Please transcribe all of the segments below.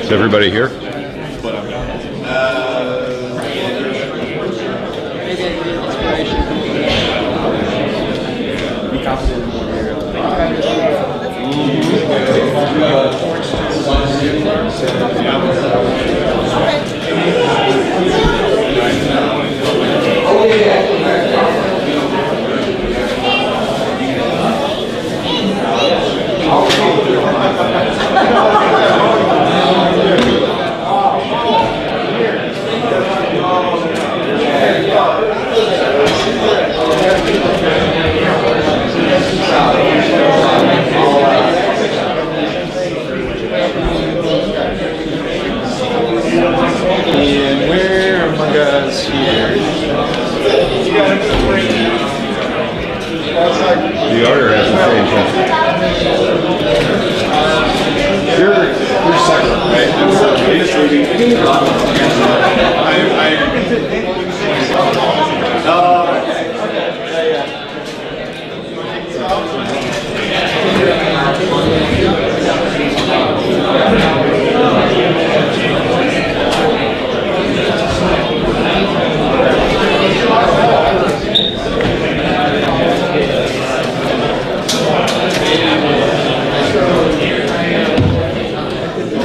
Is everybody here? The order hasn't changed yet. You're second, right?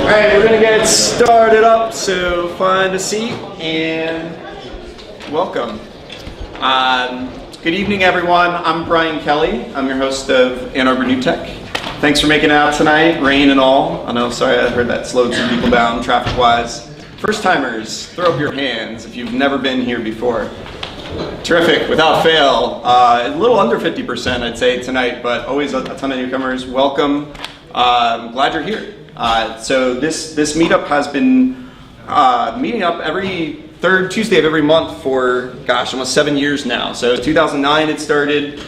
Alright, we're going to get started up, so find a seat and welcome. Good evening, everyone. I'm Brian Kelly. I'm your host of A2NewTech. Thanks for making it out tonight, rain and all. I know, sorry, I heard that slowed some people down traffic-wise. First-timers, throw up your hands if you've never been here before. Terrific, without fail. A little under 50%, I'd say, tonight, but always a ton of newcomers. Welcome. I'm glad you're here. So this meetup has been meeting up every third Tuesday of every month for, gosh, almost 7 years now. So 2009 it started.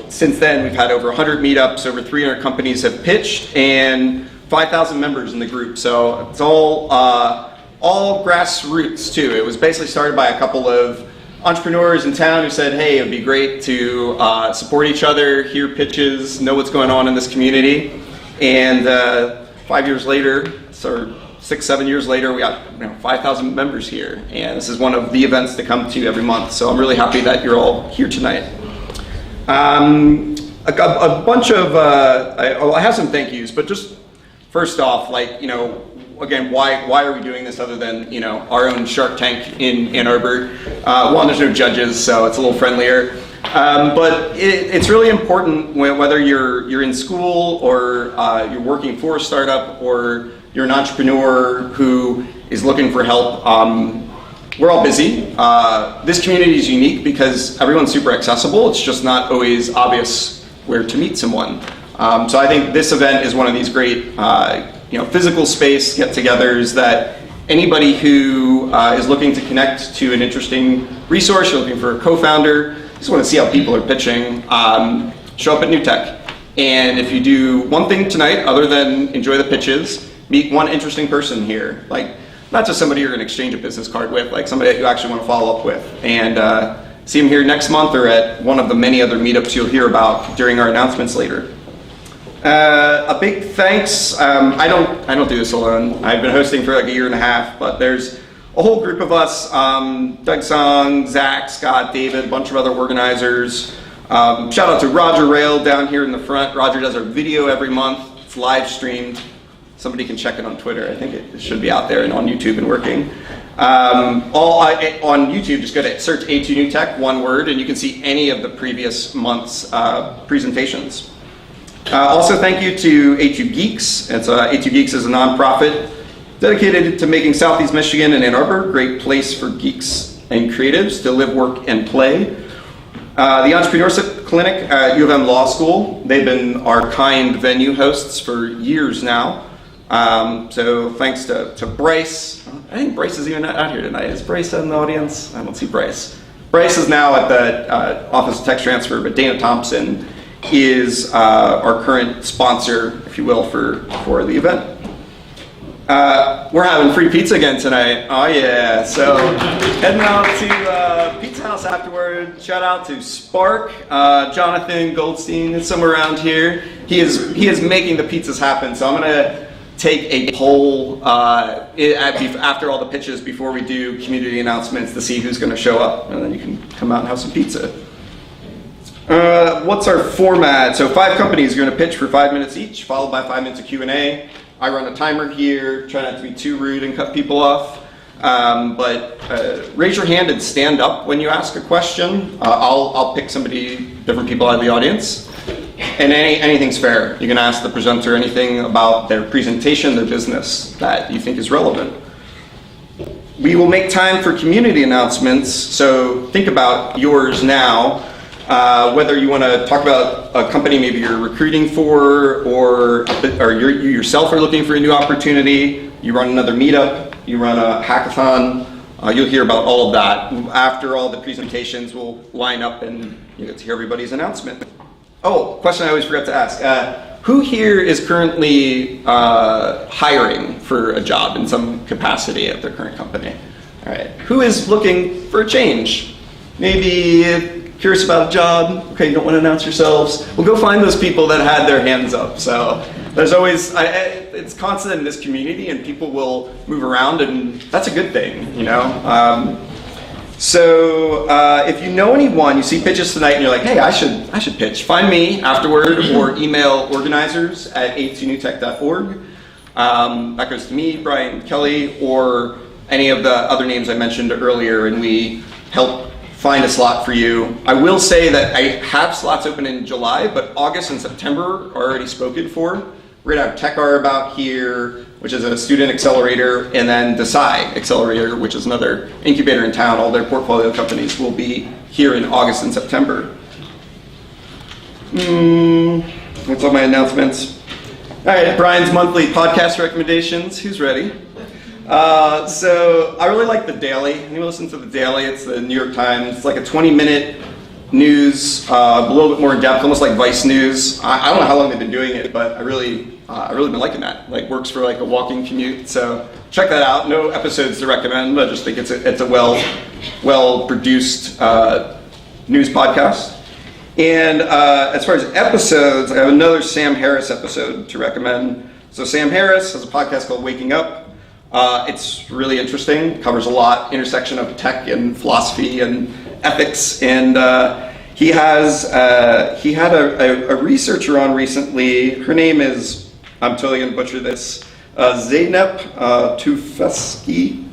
Since then we've had over 100 meetups, over 300 companies have pitched, and 5,000 members in the group. So it's all grassroots too. It was basically started by a couple of entrepreneurs in town who said, hey, it would be great to support each other, hear pitches, know what's going on in this community. And 5 years later, or 6-7 years later, we got 5,000 members here, and this is one of the events to come to every month. So I'm really happy that you're all here tonight. A bunch of I have some thank yous, but just first off, again, why are we doing this other than our own Shark Tank in Ann Arbor? One, there's no judges, so it's a little friendlier. But it's really important whether you're in school or you're working for a startup or you're an entrepreneur who is looking for help. We're all busy. This community is unique because everyone's super accessible. It's just not always obvious where to meet someone. So I think this event is one of these great physical space get-togethers that anybody who is looking to connect to an interesting resource, you're looking for a co-founder, just want to see how people are pitching, show up at NewTech. And if you do one thing tonight other than enjoy the pitches, meet one interesting person here. Not just somebody you're going to exchange a business card with, somebody that you actually want to follow up with. And see them here next month or at one of the many other meetups you'll hear about during our announcements later. A big thanks. I don't do this alone. I've been hosting for a year and a half, but there's a whole group of us, Doug Song, Zach, Scott, David, a bunch of other organizers. Shout out to Roger Rail down here in the front. Roger does our video every month. It's live streamed. Somebody can check it on Twitter. I think it should be out there and on YouTube and working. On YouTube, just go to search A2NewTech, one word, and you can see any of the previous month's presentations. Also, thank you to A2 Geeks. A2 Geeks is a nonprofit dedicated to making Southeast Michigan and Ann Arbor a great place for geeks and creatives to live, work, and play. The Entrepreneurship Clinic at U of M Law School, they've been our kind venue hosts for years now. So thanks to Bryce. I think Bryce is even out here tonight. Is Bryce in the audience? I don't see Bryce. Bryce is now at the Office of Tech Transfer, but Dana Thompson is our current sponsor, if you will, for the event. We're having free pizza again tonight. Oh yeah, so heading out to Pizza House afterward. Shout out to Spark. Jonathan Goldstein is somewhere around here. He is making the pizzas happen, so I'm gonna take a poll after all the pitches before we do community announcements to see who's going to show up, and then you can come out and have some pizza. What's our format? So 5 companies are going to pitch for 5 minutes each, followed by 5 minutes of Q&A. I run a timer here, try not to be too rude and cut people off. But raise your hand and stand up when you ask a question. I'll pick different people out of the audience. And anything's fair. You can ask the presenter anything about their presentation, their business that you think is relevant. We will make time for community announcements, so think about yours now. Whether you want to talk about a company maybe you're recruiting for, or you yourself are looking for a new opportunity, you run another meetup, you run a hackathon, you'll hear about all of that. After all the presentations, we'll line up and you get to hear everybody's announcement. Oh, question I always forgot to ask. Who here is currently hiring for a job in some capacity at their current company? All right. Who is looking for a change? Maybe curious about a job? Okay, you don't want to announce yourselves? Well, go find those people that had their hands up. So there's always, it's constant in this community, and people will move around, and that's a good thing, you know? If you know anyone, you see pitches tonight and you're like, hey, I should pitch, find me afterward or email organizers@A2NewTech.org. That goes to me, Brian Kelly, or any of the other names I mentioned earlier, and we help find a slot for you. I will say that I have slots open in July, but August and September are already spoken for. We're gonna have TechR about here, which is a student accelerator, and then Desai Accelerator, which is another incubator in town. All their portfolio companies will be here in August and September. What's all my announcements? All right, Brian's monthly podcast recommendations. Who's ready? So I really like The Daily. Anyone listen to The Daily? It's the New York Times. It's like a 20-minute news, a little bit more in depth, almost like Vice News. I don't know how long they've been doing it, but I really been liking that. Like, works for like a walking commute. So check that out. No episodes to recommend, but I just think it's a well produced news podcast. And as far as episodes, I have another Sam Harris episode to recommend. So Sam Harris has a podcast called Waking Up. It's really interesting. It covers a lot, intersection of tech and philosophy and ethics. And he had a researcher on recently. Her name is, I'm totally going to butcher this, Zeynep Tufekci.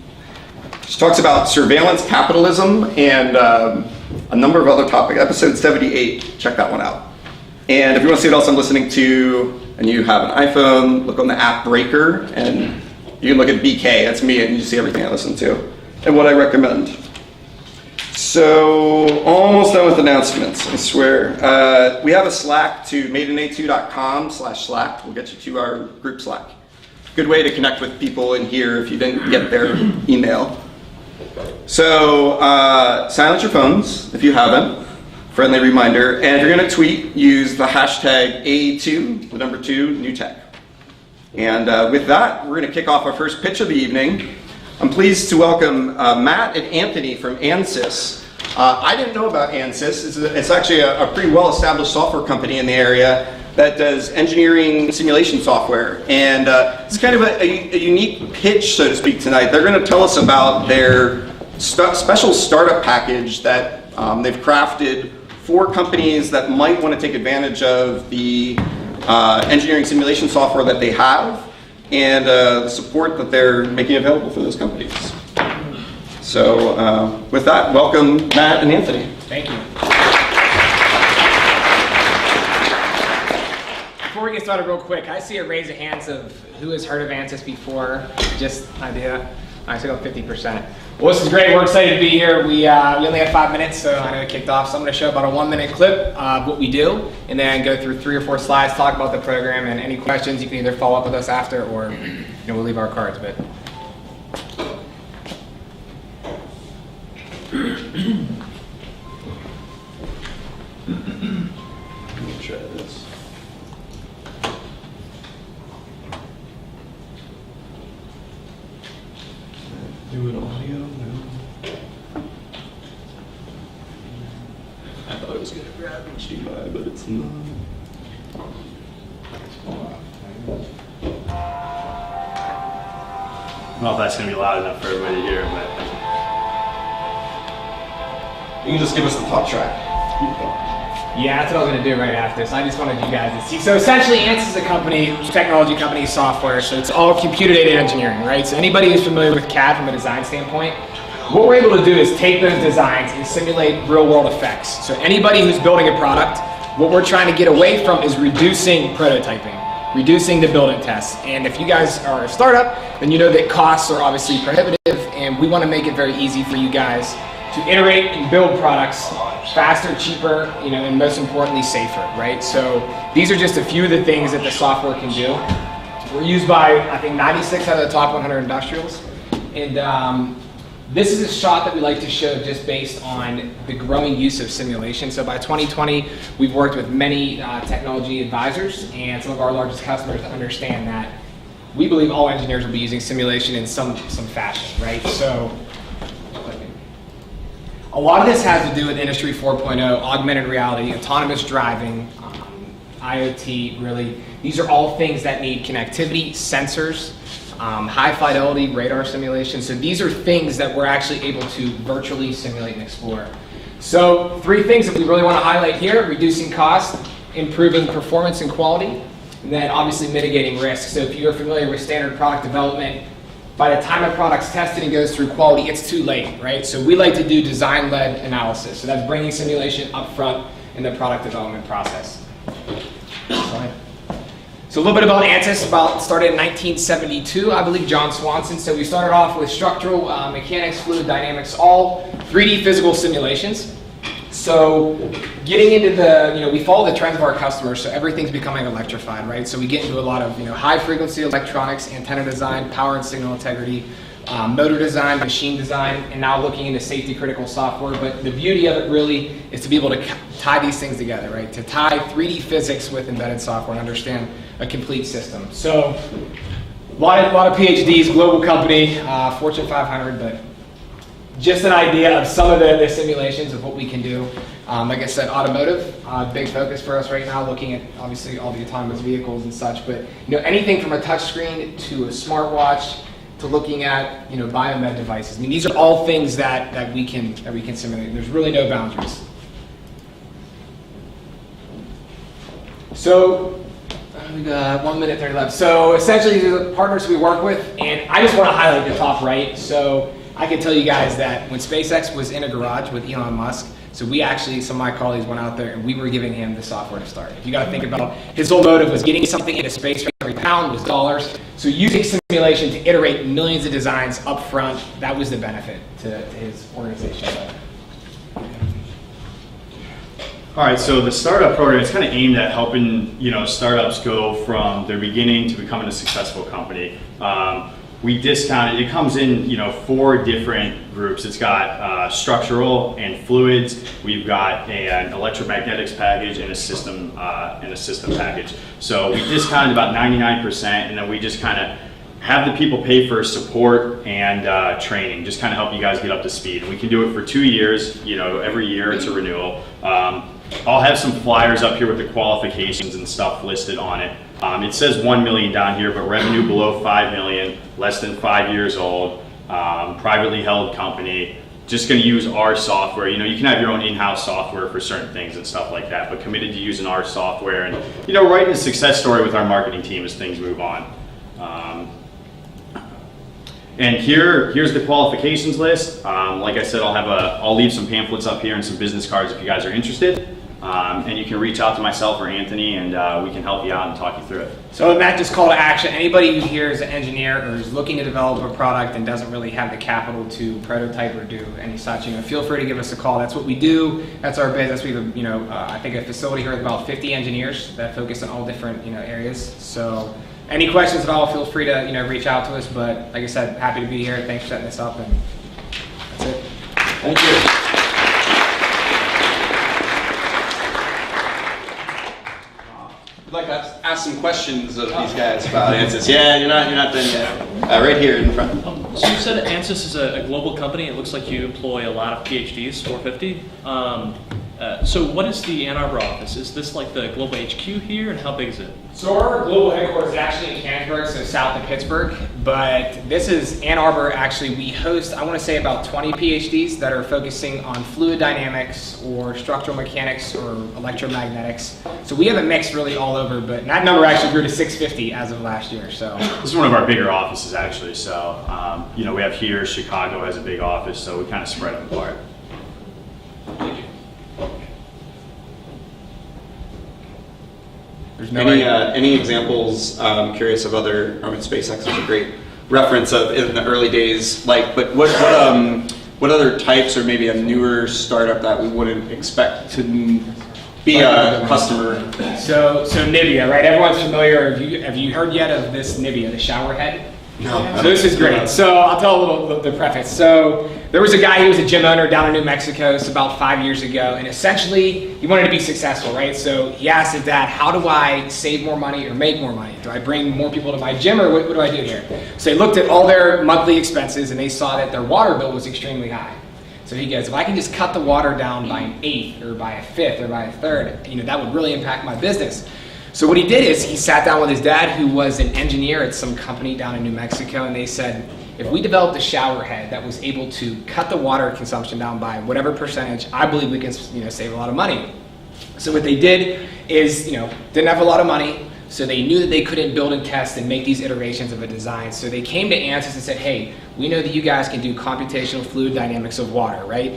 She talks about surveillance capitalism and a number of other topics. Episode 78, check that one out. And if you want to see what else I'm listening to, and you have an iPhone, look on the app Breaker, and you can look at BK, that's me, and you see everything I listen to, and what I recommend. So, almost done with announcements, I swear. We have a Slack to madeina2.com/Slack. We'll get you to our group Slack. Good way to connect with people in here if you didn't get their email. So, silence your phones if you haven't. Friendly reminder. And if you're going to tweet, use the hashtag A2NewTech. And with that, we're going to kick off our first pitch of the evening. I'm pleased to welcome Matt and Anthony from ANSYS. I didn't know about ANSYS. It's actually a pretty well-established software company in the area that does engineering simulation software. And it's kind of a unique pitch, so to speak, tonight. They're going to tell us about their special startup package that they've crafted for companies that might want to take advantage of the engineering simulation software that they have, and the support that they're making available for those companies. So with that, welcome Matt and Anthony. Thank you. Before we get started real quick, I see a raise of hands of who has heard of ANSYS before, just an idea. I still got 50%. Well, this is great. We're excited to be here. We only have 5 minutes, so I know it kicked off. So I'm going to show about a 1-minute clip of what we do, and then go through 3 or 4 slides, talk about the program, and any questions you can either follow up with us after, or we'll leave our cards. But Let me try this. Do it audio? No. I thought it was going to grab HDMI, but it's not. don't know if that's going to be loud enough for everybody to hear, but You can just give us the talk track. Yeah, that's what I was going to do right after this. I just wanted you guys to see. So essentially, ANSYS is a company, technology company, software, so it's all computer-aided engineering, right? So anybody who's familiar with CAD from a design standpoint, what we're able to do is take those designs and simulate real-world effects. So anybody who's building a product, what we're trying to get away from is reducing prototyping, reducing the build and test. And if you guys are a startup, then you know that costs are obviously prohibitive, and we want to make it very easy for you guys to iterate and build products faster, cheaper, and most importantly, safer, right? So these are just a few of the things that the software can do. We're used by, I think, 96 out of the top 100 industrials. And this is a shot that we like to show just based on the growing use of simulation. So by 2020, we've worked with many technology advisors and some of our largest customers to understand that we believe all engineers will be using simulation in some fashion, right? So a lot of this has to do with Industry 4.0, augmented reality, autonomous driving, IoT, really. These are all things that need connectivity, sensors, high fidelity radar simulation. So these are things that we're actually able to virtually simulate and explore. So 3 things that we really want to highlight here: reducing cost, improving performance and quality, and then obviously mitigating risk. So if you're familiar with standard product development, by the time a product's tested and goes through quality, it's too late, right? So we like to do design-led analysis. So that's bringing simulation up front in the product development process. So a little bit about ANSYS. Started in 1972, I believe, John Swanson. So we started off with structural mechanics, fluid dynamics, all 3D physical simulations. So getting into the, we follow the trends of our customers, so everything's becoming electrified, right? So we get into a lot of, high frequency electronics, antenna design, power and signal integrity, motor design, machine design, and now looking into safety critical software. But the beauty of it really is to be able to tie these things together, right? To tie 3D physics with embedded software and understand a complete system. So a lot of PhDs, global company, Fortune 500, but just an idea of some of the simulations of what we can do. Like I said, automotive, big focus for us right now, looking at obviously all the autonomous vehicles and such, but anything from a touch screen to a smartwatch to looking at biomed devices. I mean, these are all things that we can simulate. There's really no boundaries. So we got 1 minute 30 left. So essentially, these are the partners we work with, and I just want to highlight the top right. So I can tell you guys that when SpaceX was in a garage with Elon Musk, so we actually, some of my colleagues went out there and we were giving him the software to start. If you got to think about, his whole motive was getting something into space. Every pound was dollars. So using simulation to iterate millions of designs up front, that was the benefit to his organization. all right, so the startup program is kind of aimed at helping startups go from their beginning to becoming a successful company. We discount it. It comes in 4 different groups. It's got structural and fluids. We've got an electromagnetics package and a system package. So we discounted about 99%, and then we just kind of have the people pay for support and training, just kind of help you guys get up to speed. And we can do it for 2 years. Every year it's a renewal. I'll have some flyers up here with the qualifications and stuff listed on it. It says 1 million down here, but revenue below 5 million, less than 5 years old, privately held company, just going to use our software. You can have your own in-house software for certain things and stuff like that, but committed to using our software and, writing a success story with our marketing team as things move on. And here's the qualifications list. Like I said, I'll leave some pamphlets up here and some business cards if you guys are interested. And you can reach out to myself or Anthony, and we can help you out and talk you through it. So Matt, just call to action. Anybody who here is an engineer or is looking to develop a product and doesn't really have the capital to prototype or do any such, feel free to give us a call. That's what we do. That's our business. We have, I think a facility here with about 50 engineers that focus on all different, areas. So any questions at all, feel free to, reach out to us. But like I said, happy to be here. Thanks for setting this up, and that's it. Thank you. I'd like to ask some questions of these guys about ANSYS. Yeah, you're not done yet. Right here in front. So you said ANSYS is a global company. It looks like you employ a lot of PhDs, 450. So what is the Ann Arbor office? Is this like the global HQ here, and how big is it? So our global headquarters is actually in Canonsburg, so south of Pittsburgh, but this is Ann Arbor. Actually, we host, I want to say, about 20 PhDs that are focusing on fluid dynamics or structural mechanics or electromagnetics. So we have a mix really all over, but that number actually grew to 650 as of last year. So This is one of our bigger offices, actually. So, you know, we have here, Chicago has a big office, so we kind of spread them apart. Any examples? I'm curious of other. I mean, SpaceX is a great reference of in the early days. Like, but what other types, or maybe a newer startup that we wouldn't expect to be a customer? So Nivea, right? Everyone's familiar. Have you heard yet of this Nivea, the shower head? No. So this is great. So I'll tell a little the preface. So there was a guy who was a gym owner down in New Mexico. It's about 5 years ago, and essentially he wanted to be successful, right? So he asked his dad, "How do I save more money or make more money? Do I bring more people to my gym, or what do I do here?" So they looked at all their monthly expenses, and they saw that their water bill was extremely high. So he goes, "If I can just cut the water down by an eighth, or by a fifth, or by a third, that would really impact my business." So what he did is he sat down with his dad, who was an engineer at some company down in New Mexico, and they said, if we developed a shower head that was able to cut the water consumption down by whatever percentage, I believe we can save a lot of money. So what they did is, didn't have a lot of money, so they knew that they couldn't build and test and make these iterations of a design. So they came to ANSYS and said, hey, we know that you guys can do computational fluid dynamics of water, right?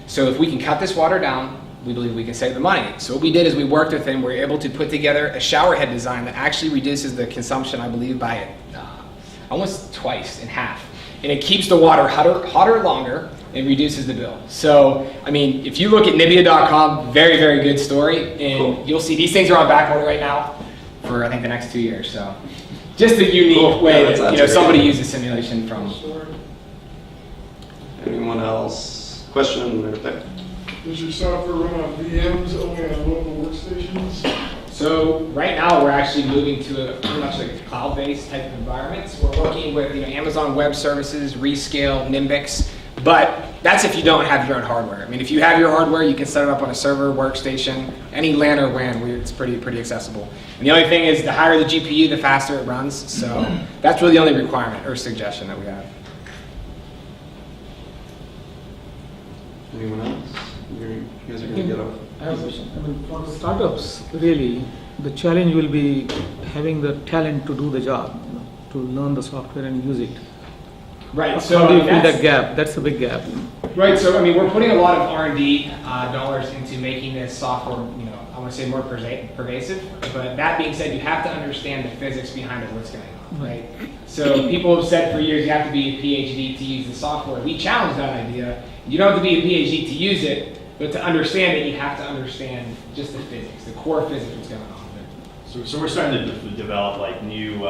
So if we can cut this water down, we believe we can save the money. So what we did is we worked with them. We were able to put together a shower head design that actually reduces the consumption, I believe, by almost twice, in half. And it keeps the water hotter longer and reduces the bill. So, I mean, if you look at Nivea.com, very, very good story. And cool. You'll see these things are on back order right now for, I think, the next 2 years. So just a unique way that somebody uses simulation from. Anyone else? Question right there. Does your software run on VMs, only on local workstations? So right now we're actually moving to a pretty much like a cloud-based type of environments. We're working with Amazon Web Services, Rescale, Nimbix, but that's if you don't have your own hardware. I mean, if you have your hardware, you can set it up on a server, workstation, any LAN or WAN. It's pretty accessible. And the only thing is, the higher the GPU, the faster it runs. So that's really the only requirement or suggestion that we have. Anyone else? You guys are going to get off. I have a question. I mean, for startups, really, the challenge will be having the talent to do the job, to learn the software and use it. Right. So how do you fill that gap? That's a big gap. Right. So I mean, we're putting a lot of R&D dollars into making this software, I want to say more pervasive. But that being said, you have to understand the physics behind it, what's going on, right? So people have said for years you have to be a PhD to use the software. We challenge that idea. You don't have to be a PhD to use it. But to understand it, you have to understand just the physics, the core physics that's going on. So we're starting to develop like new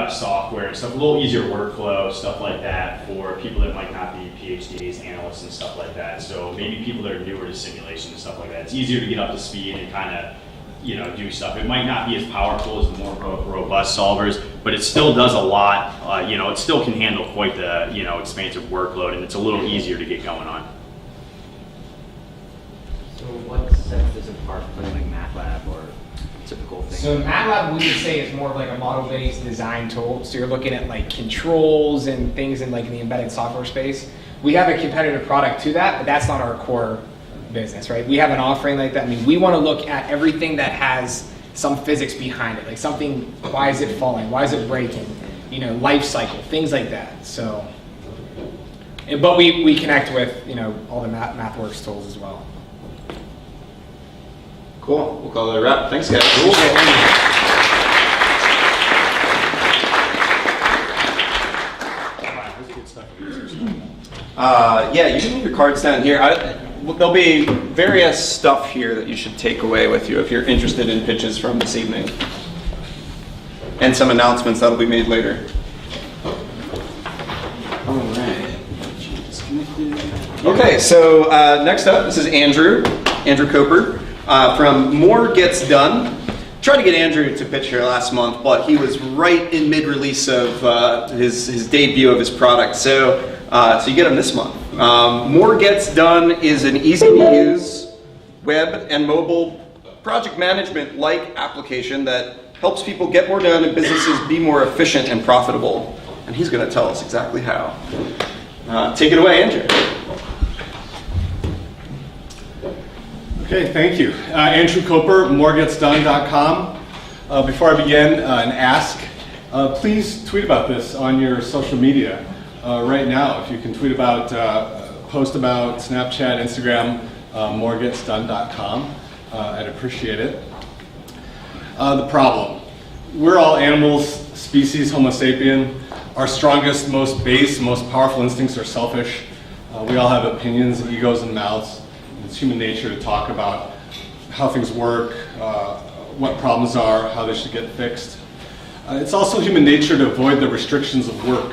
software and stuff, a little easier workflow, stuff like that for people that might not be PhDs, analysts and stuff like that. So maybe people that are newer to simulation and stuff like that. It's easier to get up to speed and kind of do stuff. It might not be as powerful as the more robust solvers, but it still does a lot. It still can handle quite the expansive workload, and it's a little easier to get going on. So what sets this apart from like MATLAB or typical things? So MATLAB, we would say, is more of like a model-based design tool. So you're looking at like controls and things in like the embedded software space. We have a competitive product to that, but that's not our core business, right? We have an offering like that. I mean, we want to look at everything that has some physics behind it, like something, why is it falling? Why is it breaking? Life cycle, things like that. So, but we connect with, all the MathWorks tools as well. Cool. We'll call it a wrap. Thanks, guys. Cool. Yeah, you can leave your cards down here. There'll be various stuff here that you should take away with you if you're interested in pitches from this evening. And some announcements that'll be made later. All right. Okay, so next up, this is Andrew Koper from More Gets Done. Tried to get Andrew to pitch here last month, but he was right in mid-release of his debut of his product. So you get him this month. More Gets Done is an easy-to-use web and mobile project management-like application that helps people get more done and businesses be more efficient and profitable. And he's going to tell us exactly how. Take it away, Andrew. Okay, thank you. Andrew Koper, moregetsdone.com. Before I begin, an ask. Please tweet about this on your social media right now. If you can tweet about, post about Snapchat, Instagram, moregetsdone.com. I'd appreciate it. The problem. We're all animals, species Homo sapien. Our strongest, most base, most powerful instincts are selfish. We all have opinions, egos, and mouths. It's human nature to talk about how things work, what problems are, how they should get fixed. It's also human nature to avoid the restrictions of work,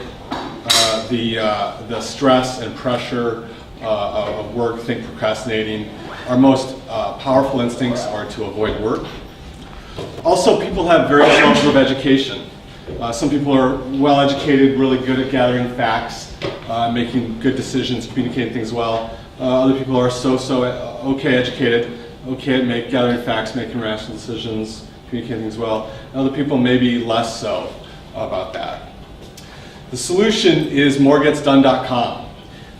the stress and pressure of work, think procrastinating. Our most powerful instincts are to avoid work. Also, people have various levels of education. Some people are well educated, really good at gathering facts, making good decisions, communicating things well. Other people are okay educated, okay at gathering facts, making rational decisions, communicating things well. And other people may be less so about that. The solution is moregetsdone.com,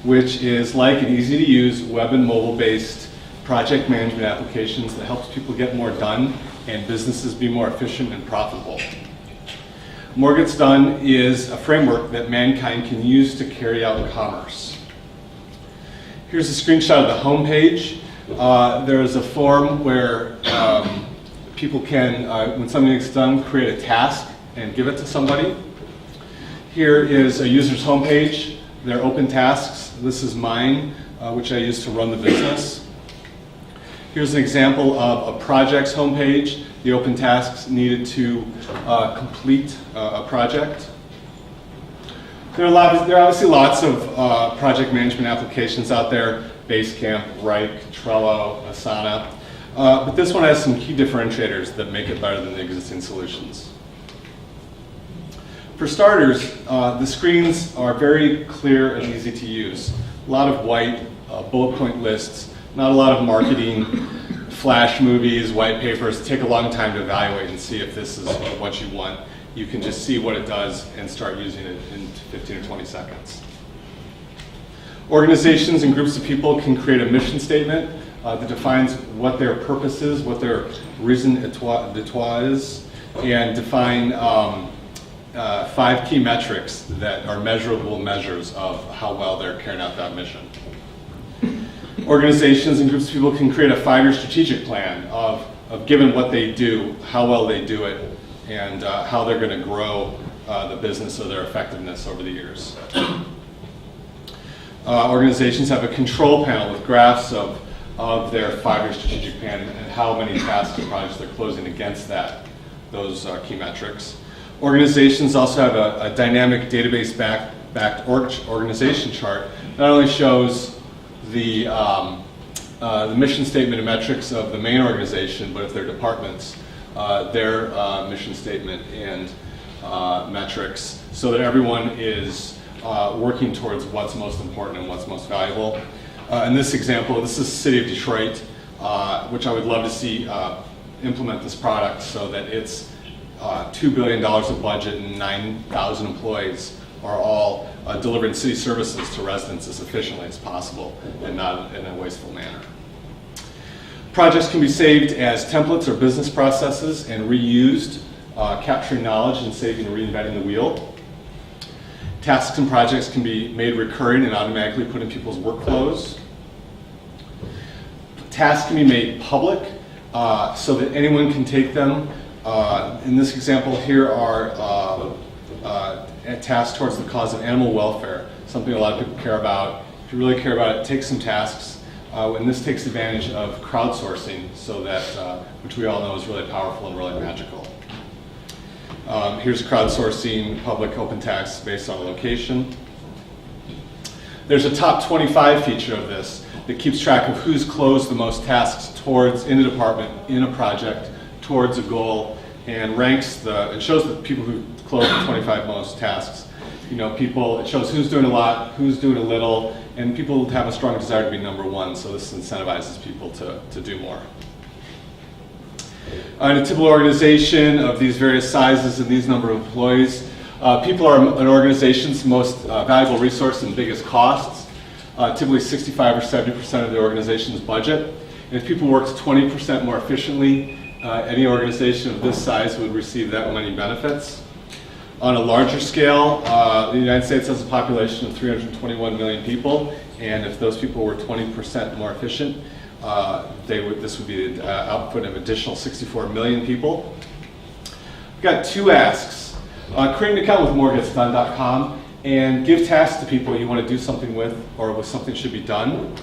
which is like an easy-to-use web and mobile-based project management applications that helps people get more done and businesses be more efficient and profitable. More Gets Done is a framework that mankind can use to carry out commerce. Here's a screenshot of the home page. There is a form where people can, when something gets done, create a task and give it to somebody. Here is a user's home page. They're open tasks. This is mine, which I use to run the business. Here's an example of a project's homepage, the open tasks needed to complete a project. There are obviously lots of project management applications out there, Basecamp, Rike, Trello, Asana, but this one has some key differentiators that make it better than the existing solutions. For starters, the screens are very clear and easy to use. A lot of white bullet point lists, not a lot of marketing, flash movies, white papers. Take a long time to evaluate and see if this is what you want. You can just see what it does and start using it in 15 or 20 seconds. Organizations and groups of people can create a mission statement that defines what their purpose is, what their raison d'etre is, and define 5 key metrics that are measurable measures of how well they're carrying out that mission. Organizations and groups of people can create a 5-year strategic plan of given what they do, how well they do it, and how they're going to grow the business or their effectiveness over the years. Organizations have a control panel with graphs of their 5-year strategic plan and how many tasks and projects they're closing against those key metrics. Organizations also have a dynamic database-backed organization chart that not only shows the mission statement and metrics of the main organization, but of their departments, their mission statement and metrics, so that everyone is working towards what's most important and what's most valuable. In this example, this is the city of Detroit, which I would love to see implement this product so that its $2 billion of budget and 9,000 employees are all delivering city services to residents as efficiently as possible and not in a wasteful manner. Projects can be saved as templates or business processes and reused, capturing knowledge and saving and reinventing the wheel. Tasks and projects can be made recurring and automatically put in people's workflows. Tasks can be made public so that anyone can take them. In this example here are tasks towards the cause of animal welfare, something a lot of people care about. If you really care about it, take some tasks. And this takes advantage of crowdsourcing, so that, which we all know is really powerful and really magical. Here's crowdsourcing public open tasks based on location. There's a top 25 feature of this that keeps track of who's closed the most tasks in a department, in a project, towards a goal, and ranks it shows the people who closed the 25 most tasks People, it shows who's doing a lot, who's doing a little, and people have a strong desire to be number one, so this incentivizes people to do more. In a typical organization of these various sizes and these number of employees, people are an organization's most valuable resource and biggest costs, typically 65 or 70% of the organization's budget. And if people worked 20% more efficiently, any organization of this size would receive that many benefits. On a larger scale, the United States has a population of 321 million people, and if those people were 20% more efficient, this would be the output of additional 64 million people. We've got two asks. Create an account with moregetsdone.com and give tasks to people you want to do something with or with something should be done.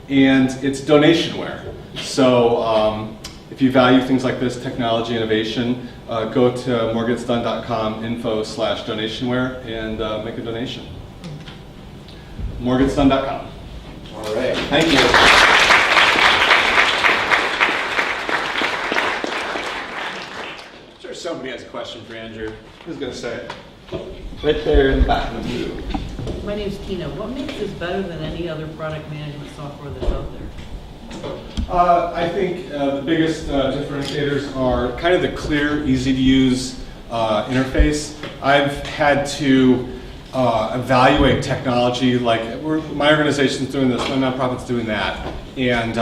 And it's donationware. So if you value things like this, technology, innovation, go to moregetsdone.com info/donationware and make a donation. moregetsdone.com. All right, thank you. I'm sure somebody has a question for Andrew. Who's going to say it? Right there in the back of the blue. My name's Tina. What makes this better than any other product management software that's out there? I think the biggest differentiators are kind of the clear, easy to use interface. I've had to evaluate technology, like my organization's doing this, my nonprofit's doing that, and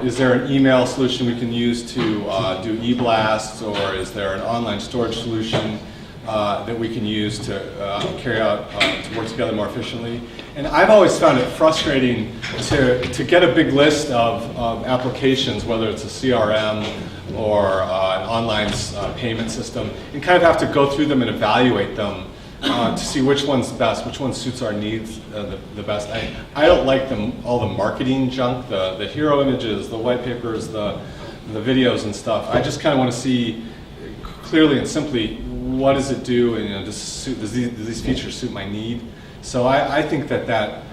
is there an email solution we can use to do e-blasts, or is there an online storage solution that we can use to carry out, to work together more efficiently. And I've always found it frustrating to get a big list of applications, whether it's a CRM or an online payment system, and kind of have to go through them and evaluate them to see which one's the best, which one suits our needs the best. I don't like all the marketing junk, the hero images, the white papers, the videos and stuff. I just kind of want to see clearly and simply, what does it do, and does these features suit my need? So I think that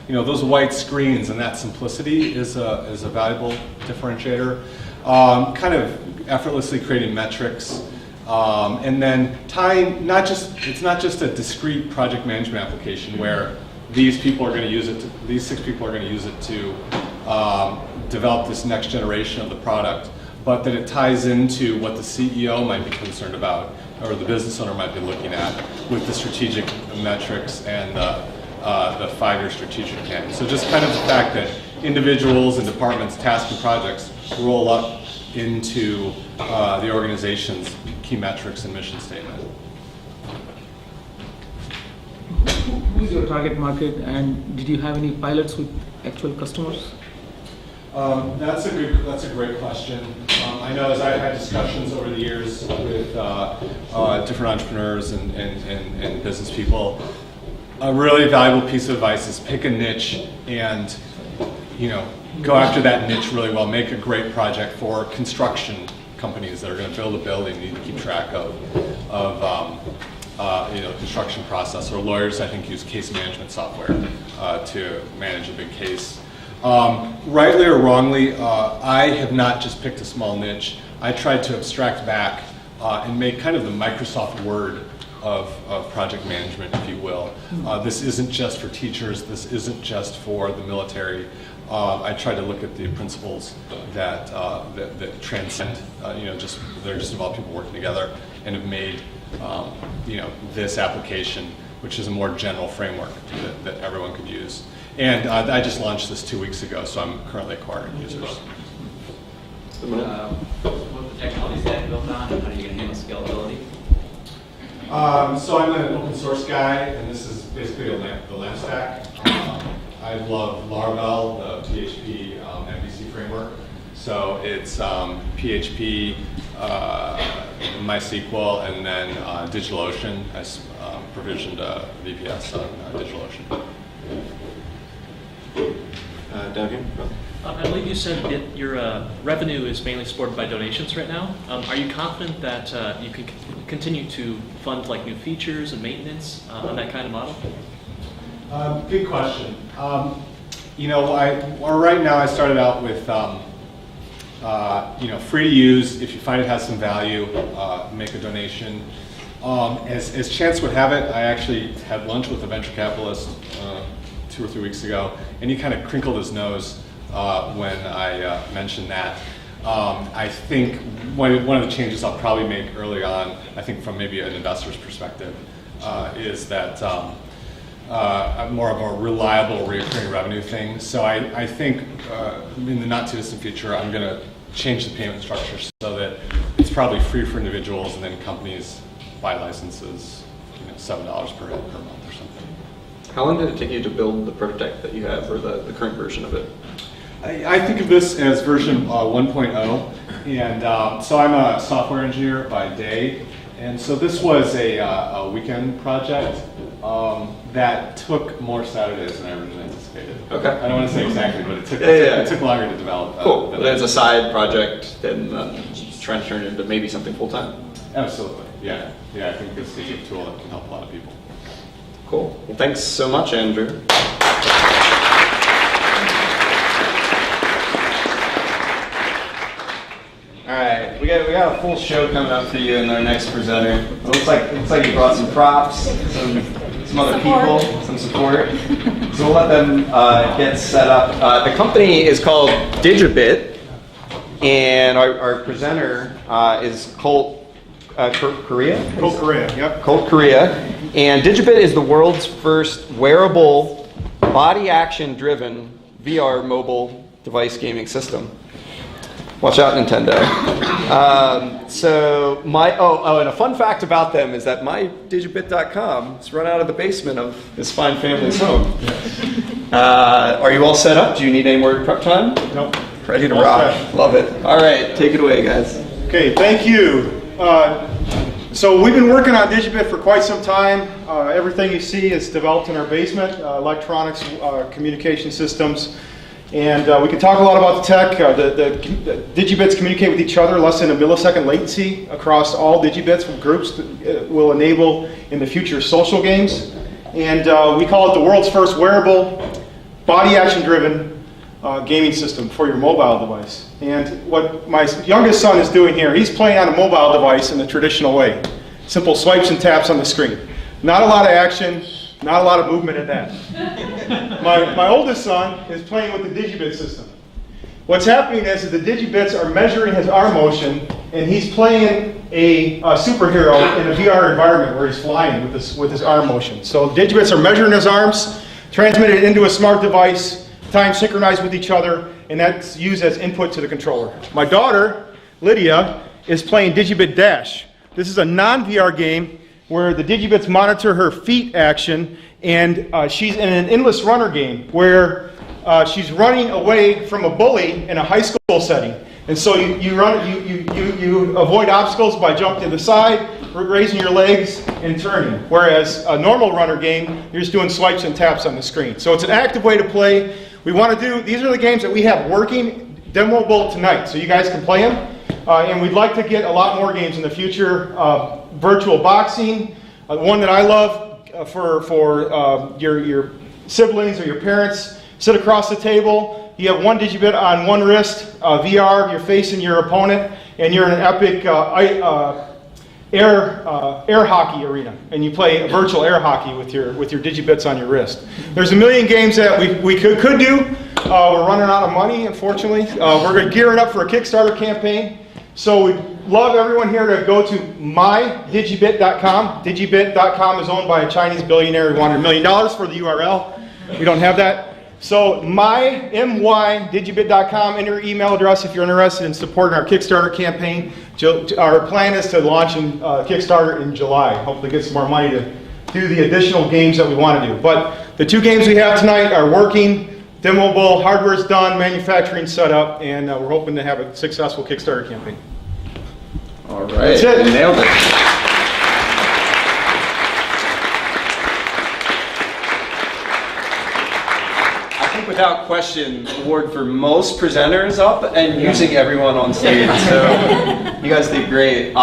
those white screens and that simplicity is a valuable differentiator. Kind of effortlessly creating metrics, and then tying it's not just a discrete project management application where these people are going to use it. These 6 people are going to use it to develop this next generation of the product, but that it ties into what the CEO might be concerned about, or the business owner might be looking at with the strategic metrics and the 5-year strategic plan. So just kind of the fact that individuals and departments, tasks, and projects roll up into the organization's key metrics and mission statement. Who is your target market, and did you have any pilots with actual customers? That's a great question. I know as I've had discussions over the years with different entrepreneurs and business people, a really valuable piece of advice is pick a niche and go after that niche really well. Make a great project for construction companies that are going to build a building. You need to keep track of construction process. Or lawyers, I think, use case management software to manage a big case. Rightly or wrongly, I have not just picked a small niche. I tried to abstract back and make kind of the Microsoft Word of project management, if you will. This isn't just for teachers. This isn't just for the military. I tried to look at the principles that transcend, they're just about people working together, and have made, this application, which is a more general framework that everyone could use. And I just launched this 2 weeks ago, so I'm currently acquiring users. What's the technology stack built on, and how are you going to handle scalability? So I'm an open source guy, and this is basically the lamp stack. I love Laravel, the PHP MVC framework. So it's PHP, MySQL, and then DigitalOcean. I provisioned VPS on DigitalOcean. Duncan? I believe you said your revenue is mainly supported by donations right now. Are you confident that you can continue to fund like new features and maintenance on that kind of model? Good question. Right now I started out with free to use. If you find it has some value, make a donation. As chance would have it, I actually had lunch with a venture capitalist 2 or 3 weeks ago, and he kind of crinkled his nose when I mentioned that. I think one of the changes I'll probably make early on, I think from maybe an investor's perspective, is that more of a reliable recurring revenue thing. So I think in the not too distant future, I'm going to change the payment structure so that it's probably free for individuals, and then companies buy licenses, $7 per head per month or something. How long did it take you to build the prototype that you have, or the current version of it? I think of this as version 1.0, and so I'm a software engineer by day, and so this was a weekend project that took more Saturdays than I originally anticipated. Okay. I don't want to say exactly, but it took longer to develop. Cool. But it's a side project, then trying to turn it into maybe something full time. Absolutely. Yeah. I think this is a tool that can help a lot of people. Cool. Well, thanks so much, Andrew. All right, we got a full show coming up for you and our next presenter. It looks like you brought some props, some other people, some support. So we'll let them get set up. The company is called DigiBit, and our presenter is Colt Correa. Colt Correa, yep. Colt Correa, and DigiBit is the world's first wearable, body action driven VR mobile device gaming system. Watch out, Nintendo. And a fun fact about them is that my digibit.com is run out of the basement of this fine family's home. Are you all set up? Do you need any more prep time? Nope. Ready to rock. Love it. All right, take it away, guys. Okay, thank you. So we've been working on DigiBit for quite some time. Everything you see is developed in our basement, electronics, communication systems. And we can talk a lot about the tech. The digibits communicate with each other less than a millisecond latency across all digibits with groups that will enable in the future social games. And we call it the world's first wearable, body action driven gaming system for your mobile device. And what my youngest son is doing here, he's playing on a mobile device in the traditional way. Simple swipes and taps on the screen. Not a lot of action, not a lot of movement in that. My oldest son is playing with the DigiBit system. What's happening is that the DigiBits are measuring his arm motion, and he's playing a superhero in a VR environment where he's flying with his arm motion. So DigiBits are measuring his arms, transmitted into a smart device, time synchronized with each other, and that's used as input to the controller. My daughter, Lydia, is playing DigiBit Dash. This is a non-VR game where the digibits monitor her feet action, and she's in an endless runner game where she's running away from a bully in a high school setting. And so you avoid obstacles by jumping to the side, raising your legs, and turning. Whereas a normal runner game, you're just doing swipes and taps on the screen. So it's an active way to play. We want to do, these are the games that we have working, demoable tonight, so you guys can play them. And we'd like to get a lot more games in the future. Virtual boxing, one that I love for your siblings or your parents. Sit across the table. You have one digibit on one wrist, VR. You're facing your opponent, and you're in an epic air hockey arena, and you play a virtual air hockey with your digibits on your wrist. There's a million games that we could do. We're running out of money, unfortunately. We're gearing up for a Kickstarter campaign. So we'd love everyone here to go to mydigibit.com. Digibit.com is owned by a Chinese billionaire who wanted $1 million for the URL. We don't have that. So mydigibit.com, enter your email address if you're interested in supporting our Kickstarter campaign. Our plan is to launch in Kickstarter in July. Hopefully get some more money to do the additional games that we want to do. But the two games we have tonight are working. Demoable, hardware's done, manufacturing set up, and we're hoping to have a successful Kickstarter campaign. All right, That's it. Nailed it. I think without question, award for most presenters up and using everyone on stage. So you guys did great.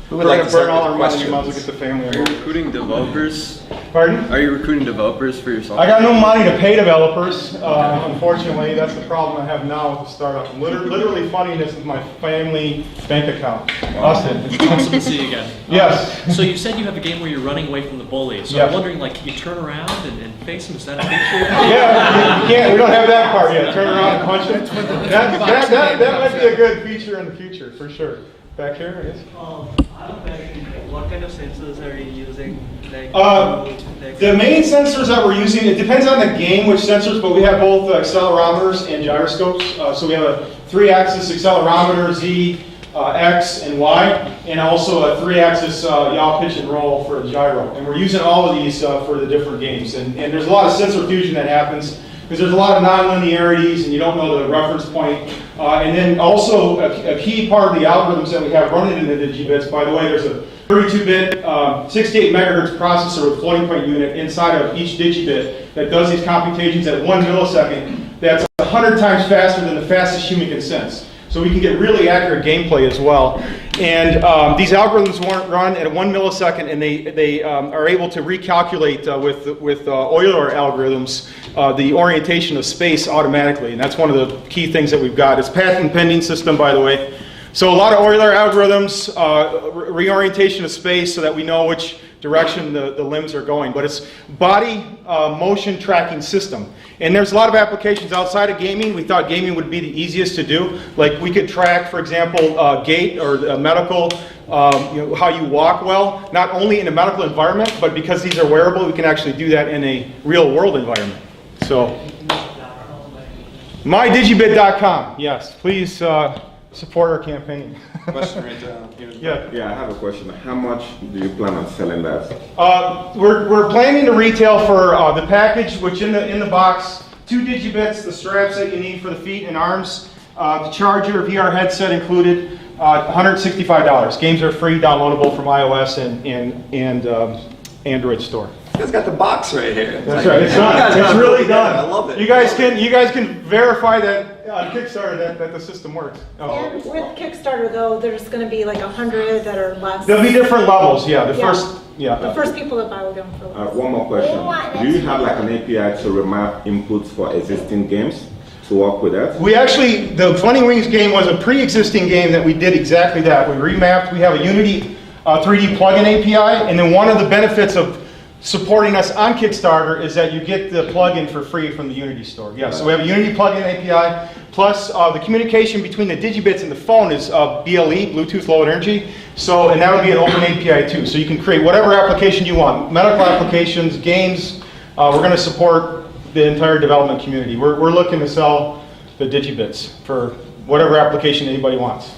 Who would we're like gonna to start burn all with our money, we might as well questions? get the family. Are you recruiting developers? Pardon? Are you recruiting developers for your software? I got no money to pay developers. Unfortunately, that's the problem I have now with the startup. I'm literally funding this with my family bank account. Austin. Awesome to see you again. Yes. So you said you have a game where you're running away from the bully. So Yes. I'm wondering, like, you turn around and face him. Is that a feature? Yeah, you can't. We don't have that part yet. Turn around and punch it. That might be a good feature in the future, for sure. Back here, I guess. What kind of sensors are you using? The main sensors that we're using, it depends on the game which sensors, but we have both accelerometers and gyroscopes. So we have a 3-axis accelerometer, Z, X, and Y, and also a 3-axis yaw, pitch, and roll for the gyro. And we're using all of these for the different games. And there's a lot of sensor fusion that happens because there's a lot of non-linearities and you don't know the reference point. And then also a key part of the algorithms that we have running in the DigiBits, by the way, there's a 32-bit, 68 megahertz processor with floating point unit inside of each DigiBit that does these computations at 1 millisecond. That's 100 times faster than the fastest human can sense. So we can get really accurate gameplay as well. And these algorithms run at 1 millisecond, and they are able to recalculate with Euler algorithms the orientation of space automatically. And that's one of the key things that we've got. It's a patent pending system, by the way. So a lot of Euler algorithms, reorientation of space so that we know which direction the limbs are going. But it's body motion tracking system. And there's a lot of applications outside of gaming. We thought gaming would be the easiest to do. Like we could track, for example, gait or medical, how you walk well, not only in a medical environment, but because these are wearable, we can actually do that in a real world environment. So, mydigibit.com. Yes, please support our campaign. Question right here. Yeah, I have a question. How much do you plan on selling that? We're planning to retail for the package, which in the box, 2 DigiBits, the straps that you need for the feet and arms, the charger, VR headset included, $165. Games are free, downloadable from iOS and Android store. You guys got the box right here. That's right. It's done. It's really done. I love it. You guys can verify that on Kickstarter that the system works. And with Kickstarter though, there's going to be like 100 that are less. There'll be different levels. Yeah. The first people that buy will go for less. One more question. Do you have like an API to remap inputs for existing games to work with that? We actually, the Funny Wings game was a pre-existing game that we did exactly that. We remapped. We have a Unity 3D plugin API, and then one of the benefits of supporting us on Kickstarter is that you get the plugin for free from the Unity store. Yeah, so we have a Unity plugin API, plus the communication between the DigiBits and the phone is BLE, Bluetooth Low Energy, and that would be an open API too. So you can create whatever application you want, medical applications, games. We're going to support the entire development community. We're looking to sell the DigiBits for whatever application anybody wants.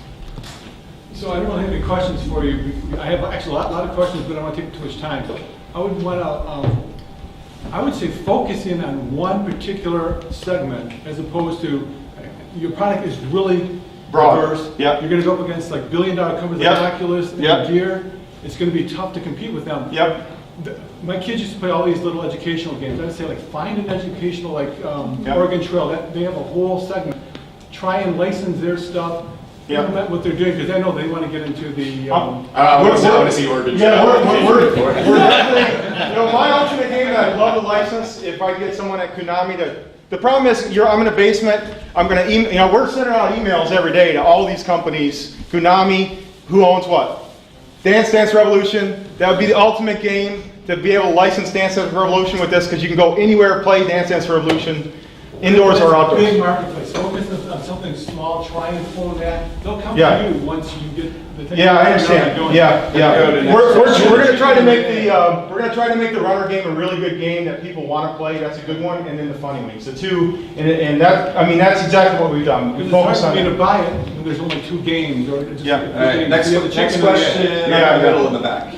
So I don't have any questions for you. I have actually a lot of questions, but I don't want to take too much time. I would want to, I would say focus in on one particular segment as opposed to, your product is really broad. Diverse. Yep. You're going to go up against like billion-dollar companies like Oculus and Gear. It's going to be tough to compete with them. Yep. My kids used to play all these little educational games. I'd say like find an educational like Oregon Trail. They have a whole segment. Try and license their stuff. Implement what they're doing because I know they want to get into the. I want to see Oregon Trail. Yeah, we're definitely. My ultimate game that I'd love to license if I get someone at Konami to. The problem is, I'm in a basement. I'm going to email. We're sending out emails every day to all these companies. Konami, who owns what? Dance Dance Revolution. That would be the ultimate game to be able to license Dance Dance Revolution with this because you can go anywhere, play Dance Dance Revolution, indoors or outdoors. Big marketplace. Focus on something small. Try and pull that. They'll come to you once you get the thing. Yeah, I understand. We're going to try to make the runner game a really good game that people want to play. That's a good one, and then the Funny Wings, the two, and that's exactly what we've done. We focus on. It's hard for me to buy it when there's only 2 games. Or just All right. Next question. Middle in the back.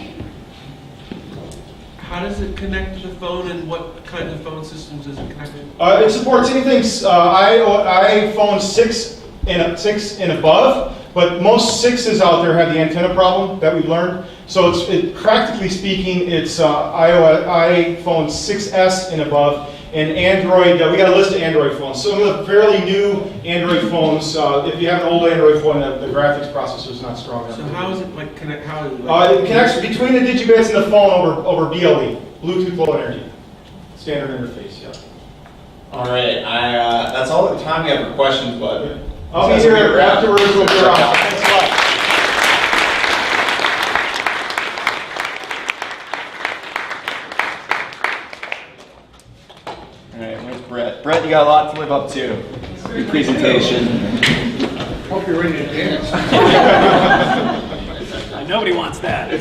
How does it connect to the phone, and what kind of phone systems is it connected? It supports anything iPhone 6 and above, but most 6s out there have the antenna problem that we've learned. So practically speaking, it's iPhone 6S and above. And Android, we got a list of Android phones. Some of the fairly new Android phones, if you have an old Android phone, the graphics processor is not strong enough. So how is it like connect? How is it? It connects between the DigiBits and the phone over BLE, Bluetooth Low Energy, standard interface. Yeah. All right, that's all the time we have for questions, but I'll be here afterwards. We'll be around. Thanks a lot. All right, where's Brett? Brett, you got a lot to live up to. Your presentation. Hope you're ready to dance. Nobody wants that.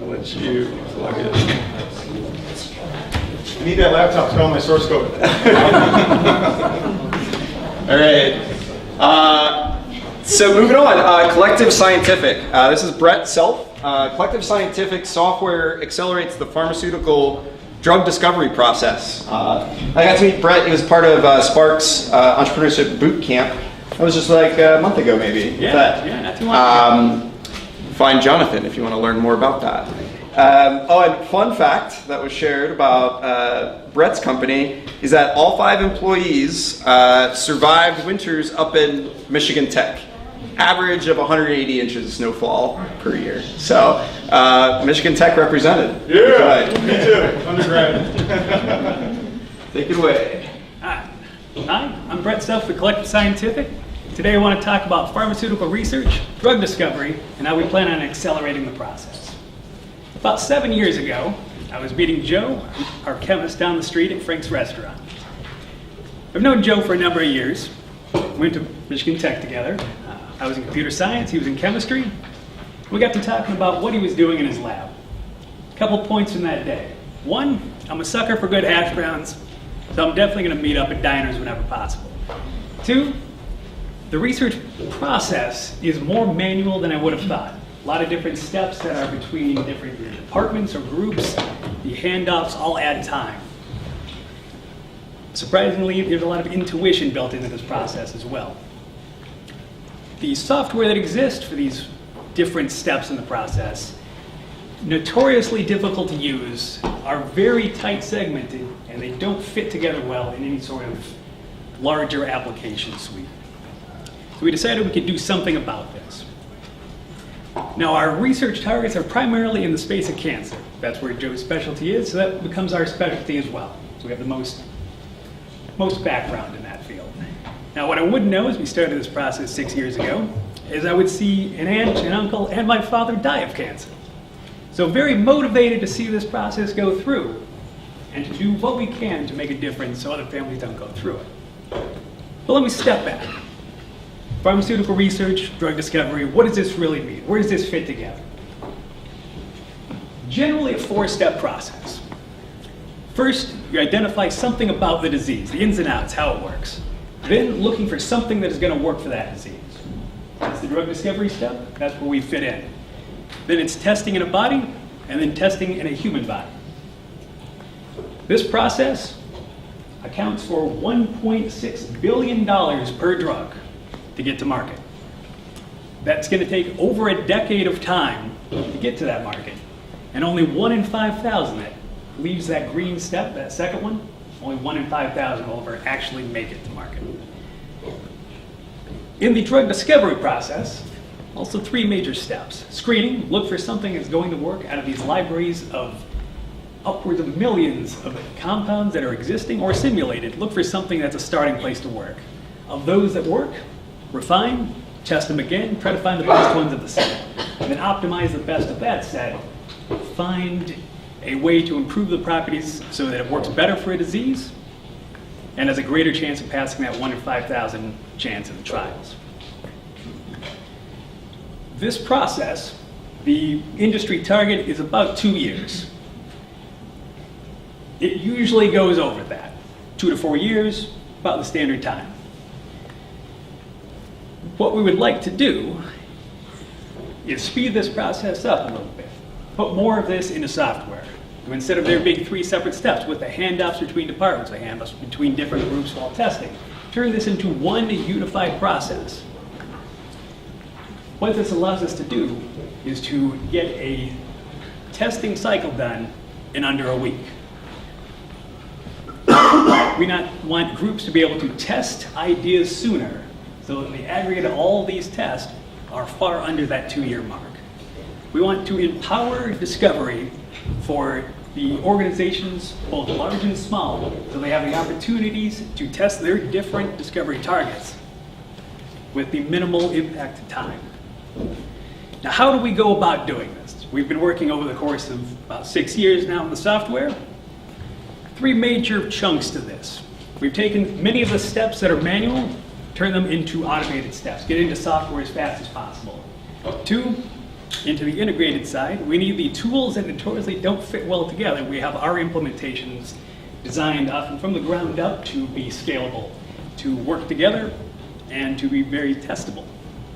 I'll let you plug it. I need that laptop to go on my source code. All right. So moving on, Collective Scientific. This is Brett Self. Collective Scientific software accelerates the pharmaceutical drug discovery process. I got to meet Brett. He was part of Spark's entrepreneurship boot camp. That was just like a month ago, maybe. Yeah, not too long ago. Find Jonathan if you want to learn more about that. And fun fact that was shared about Brett's company is that all 5 employees survived winters up in Michigan Tech. Average of 180 inches of snowfall per year. So, Michigan Tech represented. Yeah, me too, undergrad. Take it away. Hi, I'm Brett Self with Collective Scientific. Today I want to talk about pharmaceutical research, drug discovery, and how we plan on accelerating the process. About 7 years ago, I was meeting Joe, our chemist down the street at Frank's restaurant. I've known Joe for a number of years. We went to Michigan Tech together. I was in computer science, he was in chemistry. We got to talking about what he was doing in his lab. A couple points from that day. 1, I'm a sucker for good hash browns, so I'm definitely going to meet up at diners whenever possible. 2, the research process is more manual than I would have thought. A lot of different steps that are between different departments or groups. The handoffs all add time. Surprisingly, there's a lot of intuition built into this process as well. The software that exists for these different steps in the process, notoriously difficult to use, are very tight segmented, and they don't fit together well in any sort of larger application suite. So we decided we could do something about this. Now, our research targets are primarily in the space of cancer. That's where Joe's specialty is, so that becomes our specialty as well. So we have the most background in that field. Now, what I wouldn't know as we started this process 6 years ago is I would see an aunt, an uncle, and my father die of cancer. So very motivated to see this process go through and to do what we can to make a difference so other families don't go through it. But let me step back. Pharmaceutical research, drug discovery, what does this really mean? Where does this fit together? Generally a 4-step process. First, you identify something about the disease, the ins and outs, how it works. Then looking for something that is going to work for that disease. That's the drug discovery step. That's where we fit in. Then it's testing in a body, and then testing in a human body. This process accounts for $1.6 billion per drug to get to market. That's going to take over a decade of time to get to that market. And only 1 in 5,000 that leaves that green step, that second one, only 1 in 5,000 will ever actually make it to market. In the drug discovery process, also 3 major steps. Screening, look for something that's going to work out of these libraries of upwards of millions of compounds that are existing or simulated. Look for something that's a starting place to work. Of those that work, refine, test them again, try to find the best ones of the set, and then optimize the best of that set. Find a way to improve the properties so that it works better for a disease and has a greater chance of passing that 1 in 5,000 chance in the trials. This process, the industry target is about 2 years. It usually goes over that. 2 to 4 years, about the standard time. What we would like to do is speed this process up a little bit. Put more of this into software. So instead of there being 3 separate steps with the handoffs between departments, the handoffs between different groups while testing, turn this into one unified process. What this allows us to do is to get a testing cycle done in under a week. We want groups to be able to test ideas sooner, so that the aggregate of all these tests are far under that 2-year mark. We want to empower discovery for the organizations, both large and small, so they have the opportunities to test their different discovery targets with the minimal impact of time. Now, how do we go about doing this? We've been working over the course of about 6 years now in the software. 3 major chunks to this. We've taken many of the steps that are manual, turn them into automated steps, get into software as fast as possible. 2, into the integrated side, we need the tools that notoriously don't fit well together. We have our implementations designed often from the ground up to be scalable, to work together, and to be very testable.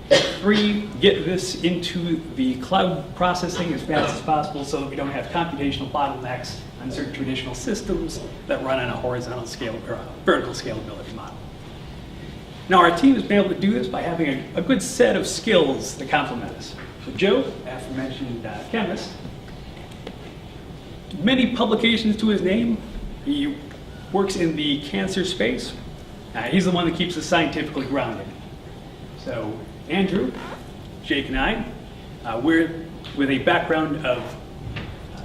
3, get this into the cloud processing as fast as possible so that we don't have computational bottlenecks on certain traditional systems that run on a horizontal scale or a vertical scalability model. Now, our team has been able to do this by having a good set of skills that complement us. So Joe, aforementioned chemist, many publications to his name. He works in the cancer space. He's the one that keeps us scientifically grounded. So Andrew, Jake, and I, we're with a background of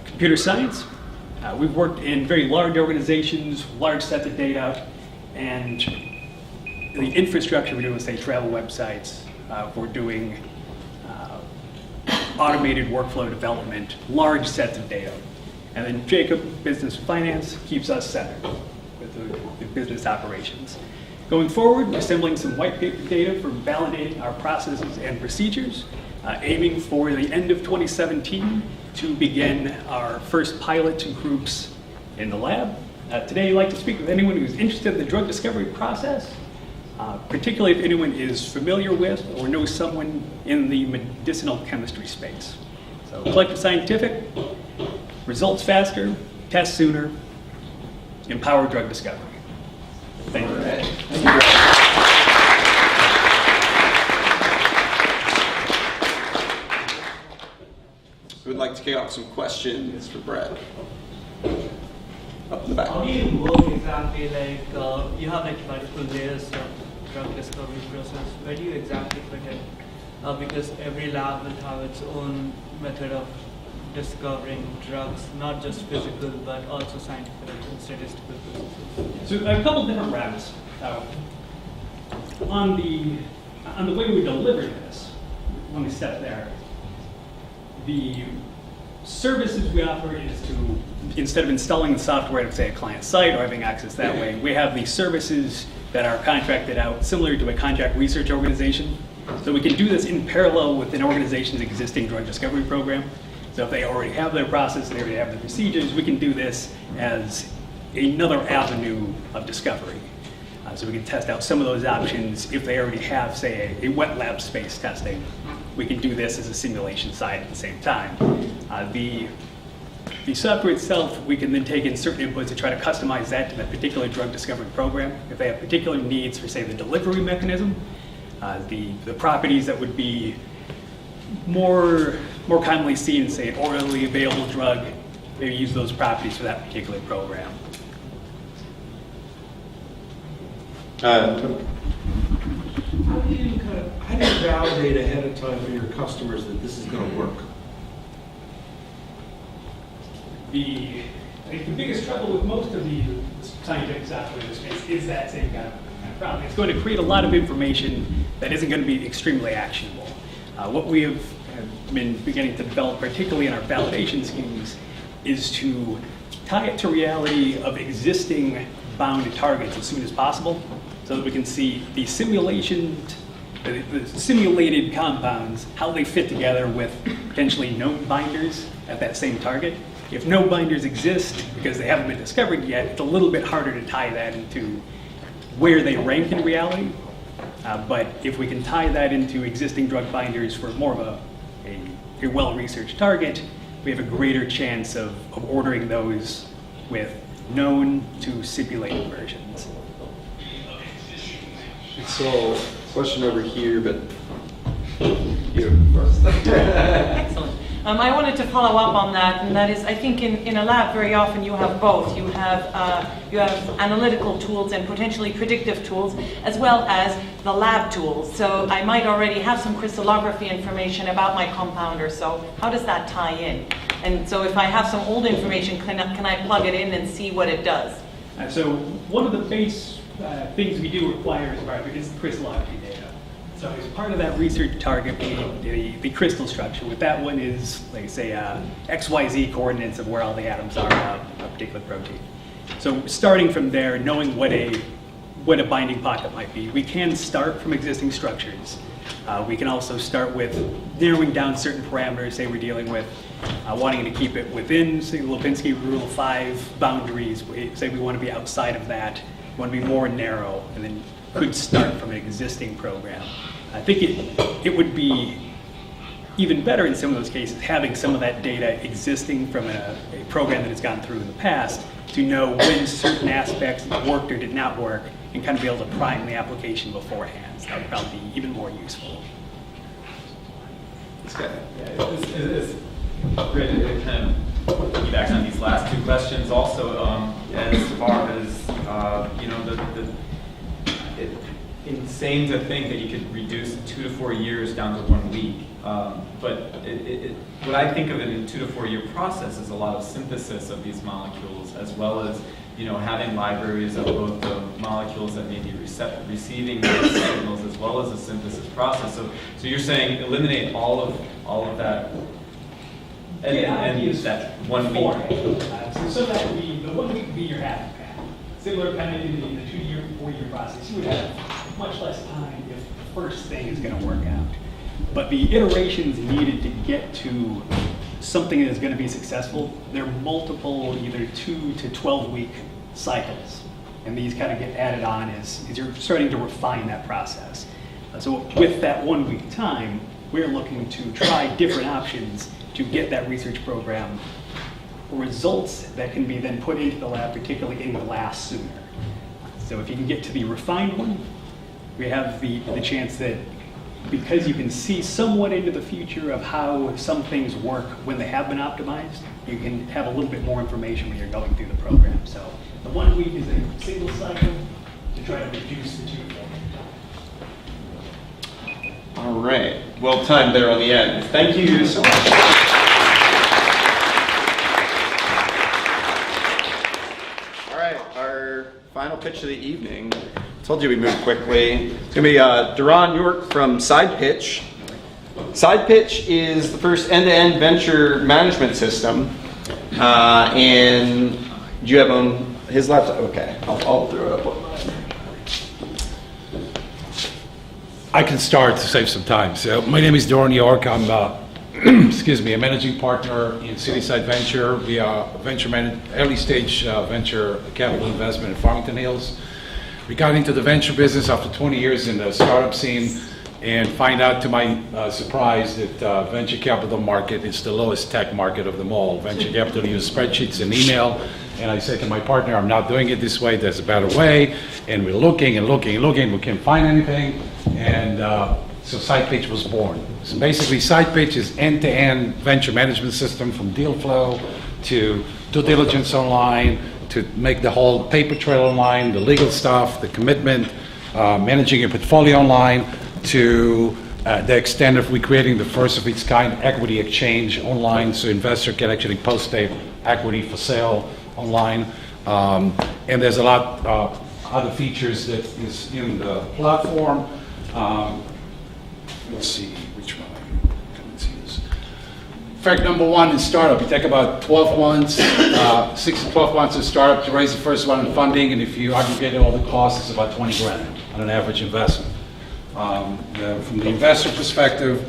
computer science. We've worked in very large organizations, large sets of data, and the infrastructure we're doing, say, travel websites. We're doing automated workflow development, large sets of data. And then Jacob, business and finance, keeps us centered with the business operations. Going forward, we're assembling some white paper data for validating our processes and procedures, aiming for the end of 2017 to begin our first pilot groups in the lab. Today, I'd like to speak with anyone who's interested in the drug discovery process, particularly if anyone is familiar with or knows someone in the medicinal chemistry space. So collective scientific, results faster, test sooner, empower drug discovery. Thank you. Thank you. Who would like to kick off some questions for Brett? Up in the back. How do you work exactly, like, you have like multiple layers of drug discovery process. Where do you exactly fit it? Because every lab will have its own method of discovering drugs, not just physical, but also scientific and statistical processes. So a couple different routes. On the way we deliver this, let me step there. The services we offer is to, instead of installing the software at, say, a client site or having access that way, we have the services that are contracted out similar to a contract research organization. So we can do this in parallel with an organization's existing drug discovery program. So if they already have their process, they already have the procedures, we can do this as another avenue of discovery. So we can test out some of those options. If they already have, say, a wet lab space testing, we can do this as a simulation side at the same time. The software itself, we can then take in certain inputs to try to customize that to that particular drug discovery program. If they have particular needs for, say, the delivery mechanism, the properties that would be more commonly seen in, say, an orally available drug, maybe use those properties for that particular program. How do you validate ahead of time for your customers that this is going to work? I think the biggest trouble with most of the scientific software in this space is that same kind of problem. It's going to create a lot of information that isn't going to be extremely actionable. What we have been beginning to develop, particularly in our validation schemes, is to tie it to reality of existing bound targets as soon as possible, so that we can see the simulated compounds, how they fit together with potentially known binders at that same target. If no binders exist because they haven't been discovered yet, it's a little bit harder to tie that into where they rank in reality. But if we can tie that into existing drug binders for more of a well-researched target, we have a greater chance of ordering those with known to simulated versions. So, question over here, but you first. Excellent. I wanted to follow up on that, and that is, I think in a lab very often you have both. You have analytical tools and potentially predictive tools, as well as the lab tools. So I might already have some crystallography information about my compound or so. How does that tie in? And so if I have some old information, can I plug it in and see what it does? So one of the base things we do require is the crystallography data. So as part of that research target, we need the crystal structure. What that one is, like say, XYZ coordinates of where all the atoms are of a particular protein. So starting from there, knowing what a binding pocket might be, we can start from existing structures. We can also start with narrowing down certain parameters. Say we're dealing with wanting to keep it within, say, the Lipinski Rule of 5 boundaries. Say we want to be outside of that, we want to be more narrow, and then could start from an existing program. I think it would be even better in some of those cases having some of that data existing from a program that has gone through in the past to know when certain aspects worked or did not work and kind of be able to prime the application beforehand. So that would probably be even more useful. It's good. Yeah, it's great. It kind of piggybacks on these last two questions also, as far as it's insane to think that you could reduce 2 to 4 years down to 1 week. But what I think of it in 2 to 4 year process is a lot of synthesis of these molecules, as well as having libraries of both the molecules that may be receiving those signals, as well as the synthesis process. So you're saying eliminate all of that. And that 1 week. So that would be the 1 week would be your half path. Similar kind of in the 2 year, 4 year process, you would have much less time if the first thing is going to work out. But the iterations needed to get to something that is going to be successful, they're multiple, either 2 to 12 week cycles. And these kind of get added on as you're starting to refine that process. So with that 1 week time, we're looking to try different options to get that research program results that can be then put into the lab, particularly in glass sooner. So if you can get to the refined one, we have the chance that because you can see somewhat into the future of how some things work when they have been optimized, you can have a little bit more information when you're going through the program. So the 1 week is a single cycle to try to reduce the 2 to 4. All right, well timed there on the end. Thank you so much. All right, our final pitch of the evening. Told you we moved quickly. It's gonna be Duran York from SidePitch. SidePitch is the first end-to-end venture management system. And do you have on his laptop? Okay, I'll throw it up on mine. I can start to save some time. So my name is Duran York. I'm excuse me, a managing partner in Cityside Venture. We are early stage venture capital investment in Farmington Hills. We got into the venture business after 20 years in the startup scene and find out to my surprise that venture capital market is the lowest tech market of them all. Venture capital use spreadsheets and email. And I said to my partner, I'm not doing it this way, there's a better way. And we're looking and looking and looking, we can't find anything. And so SidePitch was born. So basically SidePitch is end-to-end venture management system from deal flow to due diligence online, to make the whole paper trail online, the legal stuff, the commitment, managing your portfolio online, to the extent of we creating the first of its kind equity exchange online, so investor can actually post their equity for sale online. And there's a lot of other features that is in the platform. Let's see which one I can see this. Fact number one in startup, you take about 12 months, 6 to 12 months in startup to raise the first round of funding, and if you aggregate all the costs, it's about 20 grand on an average investment. From the investor perspective,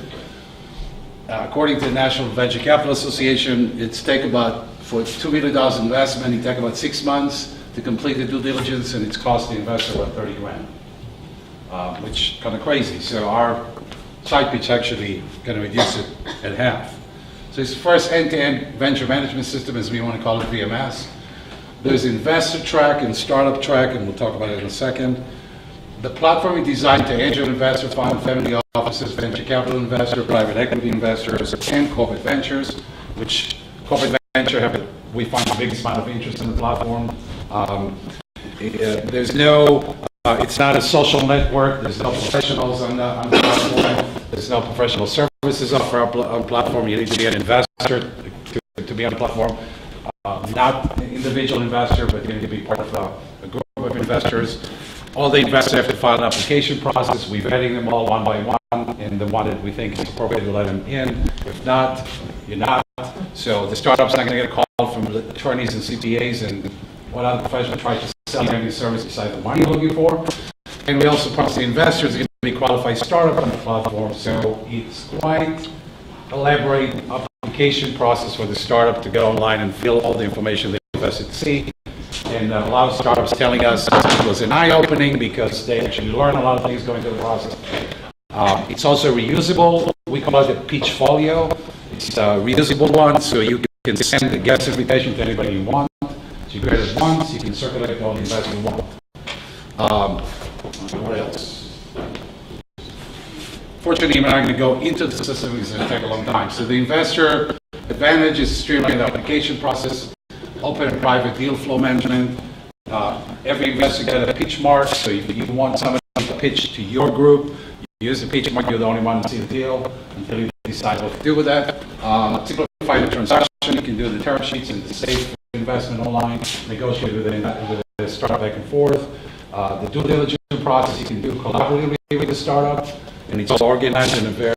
according to the National Venture Capital Association, it's take about, for $2 million investment, it take about 6 months to complete the due diligence, and it's cost the investor about 30 grand, which is kind of crazy. So our SidePitch actually going to reduce it at half. So it's the first end-to-end venture management system, as we want to call it, VMS. There's investor track and startup track, and we'll talk about it in a second. The platform is designed to angel investor, fund, family offices, venture capital investor, private equity investors, and corporate ventures, which corporate venture we find the biggest amount of interest in the platform. There's no, it's not a social network. There's no professionals on the platform. There's no professional services offered on the platform. You need to be an investor to be on the platform. Not an individual investor, but you need to be part of a group of investors. All the investors have to file an application process. We're vetting them all one by one, and the one that we think is appropriate to let them in. If not, you're not. So the startup's not going to get a call from attorneys and CPAs and what other professionals try to sell you any service besides the money you're looking for. And we also promise the investors are going to be qualified startup on the platform. So it's quite elaborate application process for the startup to go online and fill all the information the investor to see. And a lot of startups telling us it was an eye-opening because they actually learn a lot of things going through the process. It's also reusable. We call it a pitch folio. It's a reusable one, so you can send a guest invitation to anybody you want. So you create it once, you can circulate all the investors you want. What else? Fortunately, we're not going to go into the system because it's going to take a long time. So the investor advantage is streamlining the application process, open and private deal flow management. Every investor gets a pitch mark, so if you want somebody to pitch to your group, you use the pitch mark, you're the only one to see the deal until you decide what to do with that. Simplify the transaction, you can do the term sheets and the safe investment online, negotiate with the startup back and forth. The due diligence process you can do collaboratively with the startup, and it's all organized in a very,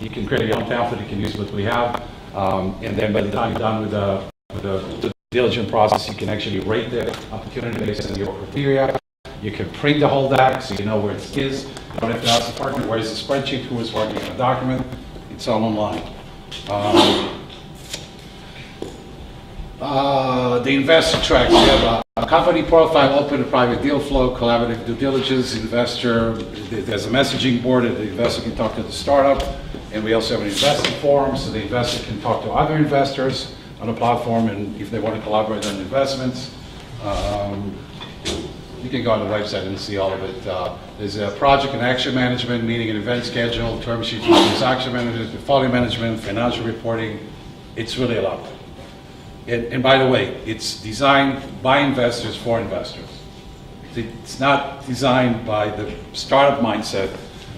you can create your own template, you can use what we have, and then by the time you're done with the diligent process, you can actually rate the opportunity based on your criteria. You can print the whole deck so you know where it is. You don't have to ask the partner where is the spreadsheet, who is working on the document. It's all online. The investor tracks. We have a company profile, open and private deal flow, collaborative due diligence, investor. There's a messaging board that the investor can talk to the startup. And we also have an investing forum so the investor can talk to other investors on the platform, and if they want to collaborate on investments, you can go on the website and see all of it. There's a project and action management, meeting and event schedule, term sheets, transaction management, portfolio management, financial reporting. It's really a lot. And by the way, it's designed by investors for investors. It's not designed by the startup mindset.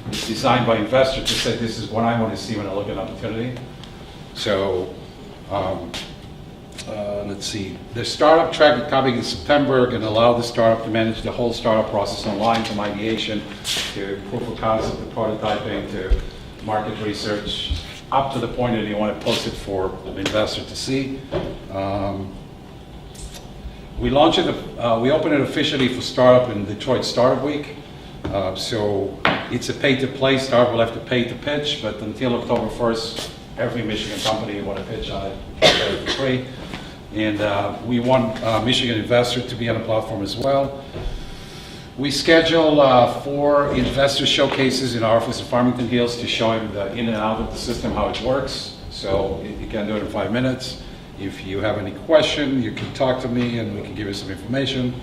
It's designed by investors to say, this is what I want to see when I look at an opportunity. So, let's see. The startup track coming in September going to allow the startup to manage the whole startup process online, from ideation to proof of concept to prototyping to market research, up to the point that you want to post it for the investor to see. We launched it. We opened it officially for startup in Detroit Startup Week. So it's a pay-to-play. Startup will have to pay to pitch, but until October 1st, every Michigan company you want to pitch on it for free. And we want Michigan investors to be on the platform as well. We schedule 4 investor showcases in our office in Farmington Hills to show them the in and out of the system, how it works. So you can do it in 5 minutes. If you have any question, you can talk to me and we can give you some information.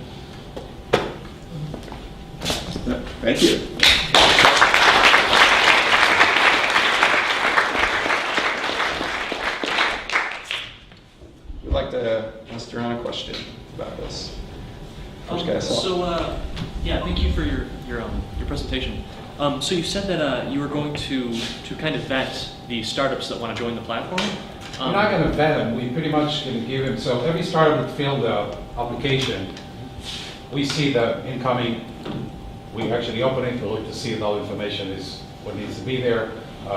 Thank you. We'd like to ask Duran a question about this. First guy I saw. Yeah, thank you for your presentation. So you said that you were going to kind of vet the startups that want to join the platform. We're not going to vet them. We pretty much going to give them. So every startup that filled the application, we see the incoming. We actually open it to look to see if all the information is what needs to be there.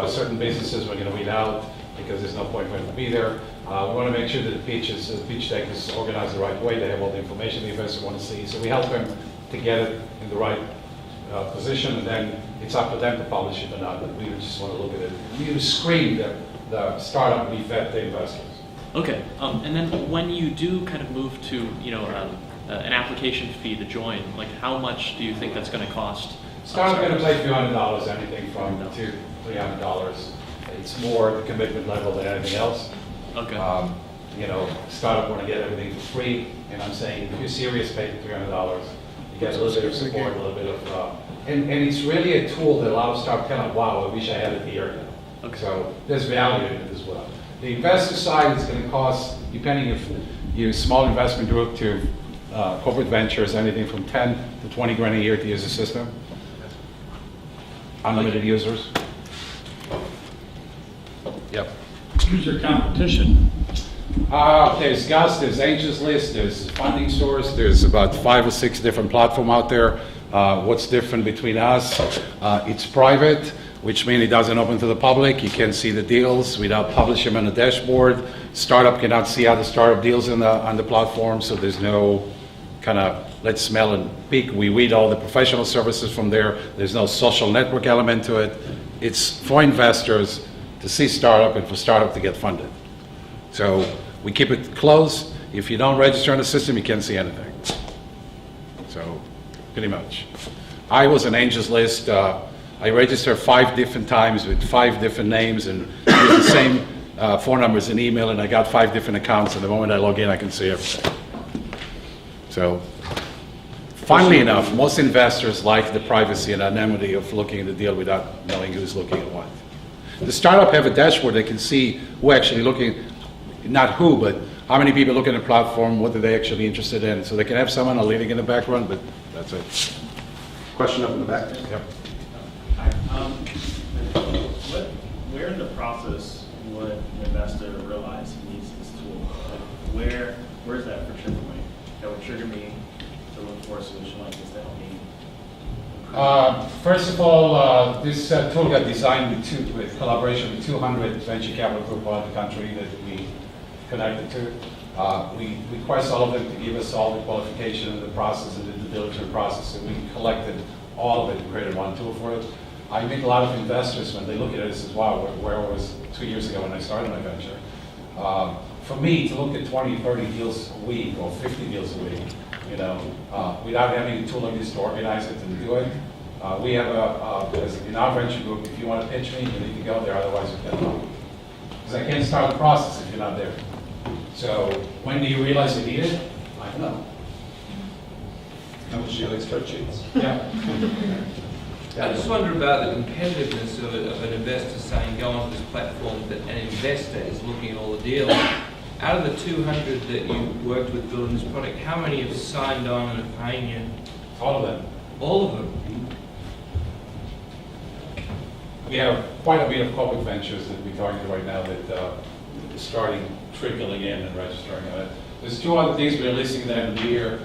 Certain businesses we're going to weed out because there's no point for them to be there. We want to make sure that the pitch deck is organized the right way. They have all the information the investor want to see. So we help them to get it in the right position, and then it's up to them to publish it or not. But we just want to look at it. We screen the startup, we vet the investors. Okay, and then when you do kind of move to an application fee to join, like how much do you think that's going to cost? Startup's going to pay $200, anything from $200 to $300. It's more the commitment level than anything else. Okay. Startup want to get everything for free, and I'm saying if you're serious, pay the $300. get a little bit of support, a little bit of, and it's really a tool that allows start kind of, wow, I wish I had it here. Okay. So there's value in it as well. The investor side is going to cost, depending if you're a small investment group to corporate ventures, anything from 10 to 20 grand a year to use the system. Unlimited users. Yep. Who's your competition? There's Gus, there's ANSYS, there's funding source, there's about 5 or 6 different platforms out there. What's different between us? It's private, which means it doesn't open to the public. You can't see the deals without publishing them on the dashboard. Startup cannot see other startup deals on the platform, so there's no kind of let's smell and peek. We read all the professional services from there. There's no social network element to it. It's for investors to see startup and for startup to get funded. So we keep it closed. If you don't register on the system, you can't see anything. So pretty much. I was an Angels List. I registered 5 different times with 5 different names and used the same phone numbers and email, and I got 5 different accounts. And the moment I log in, I can see everything. So funnily enough, most investors like the privacy and anonymity of looking at the deal without knowing who's looking at what. The startup have a dashboard. They can see who actually looking, not who, but how many people look at the platform, what are they actually interested in. So they can have someone leading in the background, but that's it. Question up in the back. Yep. Where in the process would an investor realize he needs this tool? Like where's that friction point that would trigger me to look for a solution like this to help me? First of all, this tool got designed with collaboration with 200 venture capital groups around the country that we connected to. We request all of them to give us all the qualification and the process and the due diligence process, and we collected all of it and created one tool for it. I meet a lot of investors when they look at it and say, wow, where I was 2 years ago when I started my venture. For me, to look at 20, 30 deals a week or 50 deals a week, without having a tool like this to organize it and do it, we have in our venture group, if you want to pitch me, you need to go there, otherwise you can't help. Because I can't start the process if you're not there. So when do you realize you need it? I don't know. How much do you like spreadsheets? Yeah. I just wonder about the competitiveness of an investor saying, go onto this platform, that an investor is looking at all the deals. Out of the 200 that you worked with building this product, how many have signed on and are paying you? All of them. All of them? We have quite a bit of corporate ventures that we're targeting right now that are starting trickling in and registering on it. There's 2 other things we're listing at the end of the year.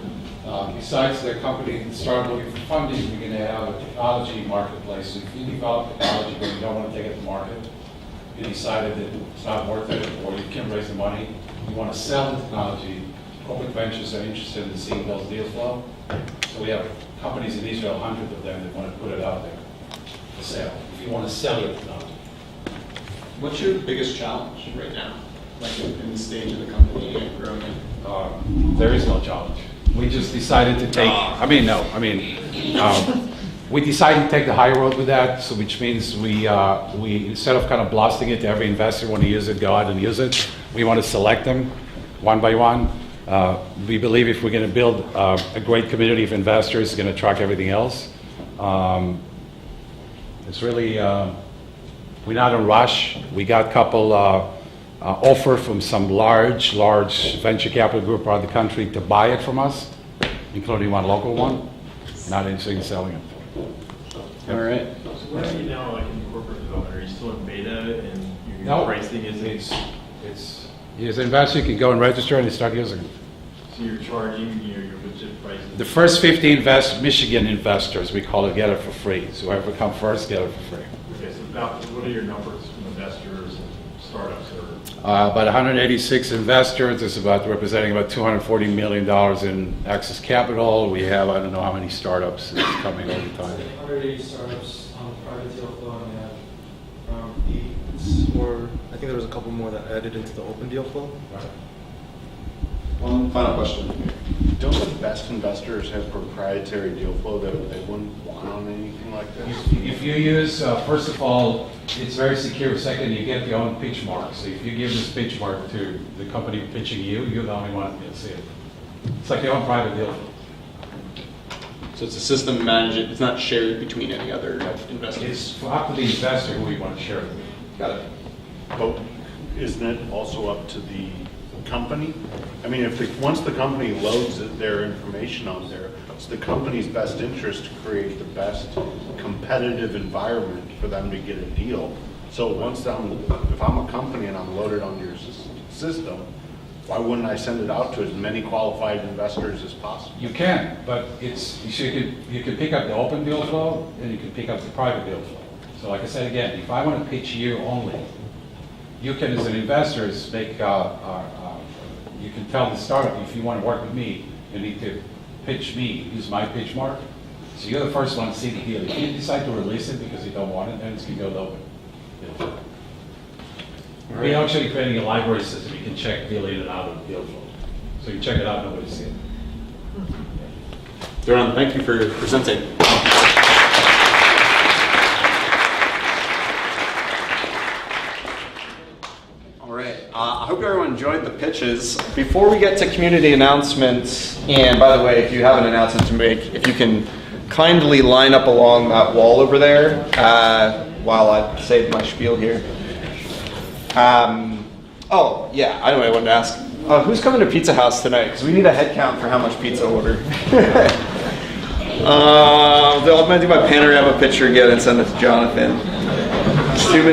Besides the company that started looking for funding, we're going to have a technology marketplace. So if you develop technology but you don't want to take it to market, you decided that it's not worth it or you can't raise the money, you want to sell the technology, corporate ventures are interested in seeing those deals flow. So we have companies in Israel, 100 of them, that want to put it out there for sale. If you want to sell your technology. What's your biggest challenge right now, like in the stage of the company and growing? There is no challenge. We just decided to take, we decided to take the high road with that, so which means we instead of kind of blasting it to every investor want to use it, go out and use it, we want to select them one by one. We believe if we're going to build a great community of investors, it's going to track everything else. It's really, we're not in a rush. We got a couple offer from some large venture capital group around the country to buy it from us, including one local one. Not interested in selling it. All right. So where are you now, like in corporate development? Are you still in beta and your pricing is it's as an investor, you can go and register and start using it. So you're charging your legit prices? The first 50 Michigan investors, we call it, get it for free. So whoever come first, get it for free. Okay, so what are your numbers from investors and startups? About 186 investors. It's about representing about $240 million in access capital. We have, I don't know how many startups coming all the time. 180 startups on the private deal flow, and we have 8 more. I think there was a couple more that added into the open deal flow. Right. One final question. Don't the best investors have proprietary deal flow that they wouldn't want on anything like this? If you use, first of all, it's very secure. Second, you get your own pitch mark. So if you give this pitch mark to the company pitching you, you're the only one that can see it. It's like your own private deal flow. So it's a system managed, it's not shared between any other investors. It's up to the investor who we want to share it with. Got it. But isn't it also up to the company? I mean, once the company loads their information on there, it's the company's best interest to create the best competitive environment for them to get a deal. So if I'm a company and I'm loaded onto your system, why wouldn't I send it out to as many qualified investors as possible? You can, but you can pick up the open deal flow and you can pick up the private deal flow. So like I said again, if I want to pitch you only, you can as an investor you can tell the startup, if you want to work with me, you need to pitch me, use my pitch mark. So you're the first one to see the deal. If you decide to release it because you don't want it, then it's going to go to open deal flow. We're actually creating a library system. You can check deal in and out of the deal flow. So you check it out, nobody sees it. Doron, thank you for presenting. All right, I hope everyone enjoyed the pitches. Before we get to community announcements, and by the way, if you have an announcement to make, if you can kindly line up along that wall over there while I save my spiel here. Oh, yeah, I know what I wanted to ask. Who's coming to Pizza House tonight? Because we need a head count for how much pizza to order. I'm going to do my panorama picture again and send it to Jonathan. Too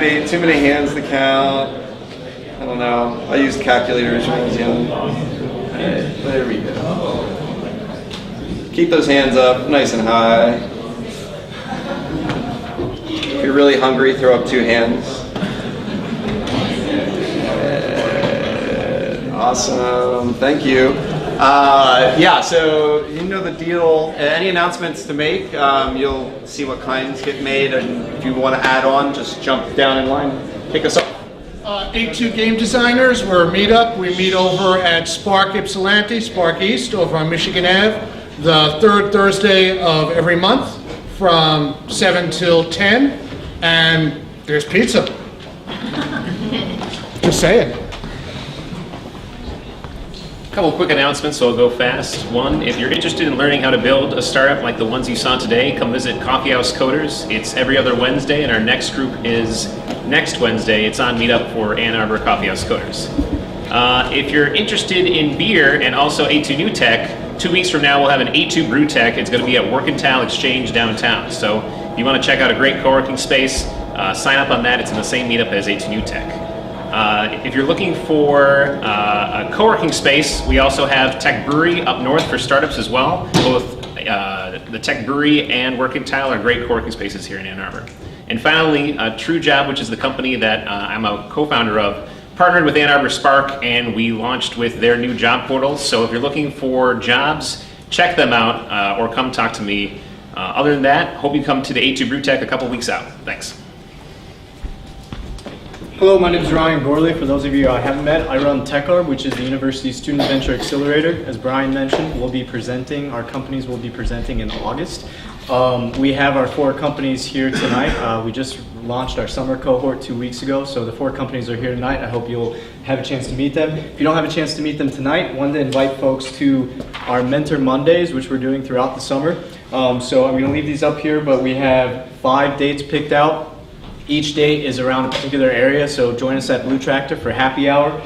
many hands to count. I don't know. I used calculators when I was young. Right, there we go. Keep those hands up nice and high. If you're really hungry, throw up 2 hands. Awesome, thank you. Yeah, so you know the deal. Any announcements to make, you'll see what kinds get made, and if you want to add on, just jump down in line, pick us up. A2 Game Designers, we're a meetup. We meet over at Spark Ypsilanti, Spark East, over on Michigan Ave, the 3rd Thursday of every month from 7 till 10, and there's pizza. Just saying. A couple quick announcements, so I'll go fast. One, if you're interested in learning how to build a startup like the ones you saw today, come visit Coffee House Coders. It's every other Wednesday, and our next group is next Wednesday. It's on Meetup for Ann Arbor Coffee House Coders. If you're interested in beer and also A2NewTech, 2 weeks from now we'll have an A2 Brew Tech. It's going to be at Workentown Exchange downtown. So if you want to check out a great co-working space, sign up on that. It's in the same meetup as A2NewTech. If you're looking for a co-working space, we also have Tech Brewery up north for startups as well. Both the Tech Brewery and Workentown are great co-working spaces here in Ann Arbor. And finally, True Job, which is the company that I'm a co-founder of, partnered with Ann Arbor Spark, and we launched with their new job portal. So if you're looking for jobs, check them out or come talk to me. Other than that, hope you come to the A2 Brew Tech a couple weeks out. Thanks. Hello, my name is Ryan Gorley. For those of you I haven't met, I run TechArb, which is the University Student Venture Accelerator. As Brian mentioned, our companies will be presenting in August. We have our 4 companies here tonight. We just launched our summer cohort 2 weeks ago, so the 4 companies are here tonight. I hope you'll have a chance to meet them. If you don't have a chance to meet them tonight, I wanted to invite folks to our Mentor Mondays, which we're doing throughout the summer. So I'm going to leave these up here, but we have 5 dates picked out. Each date is around a particular area, so join us at Blue Tractor for happy hour.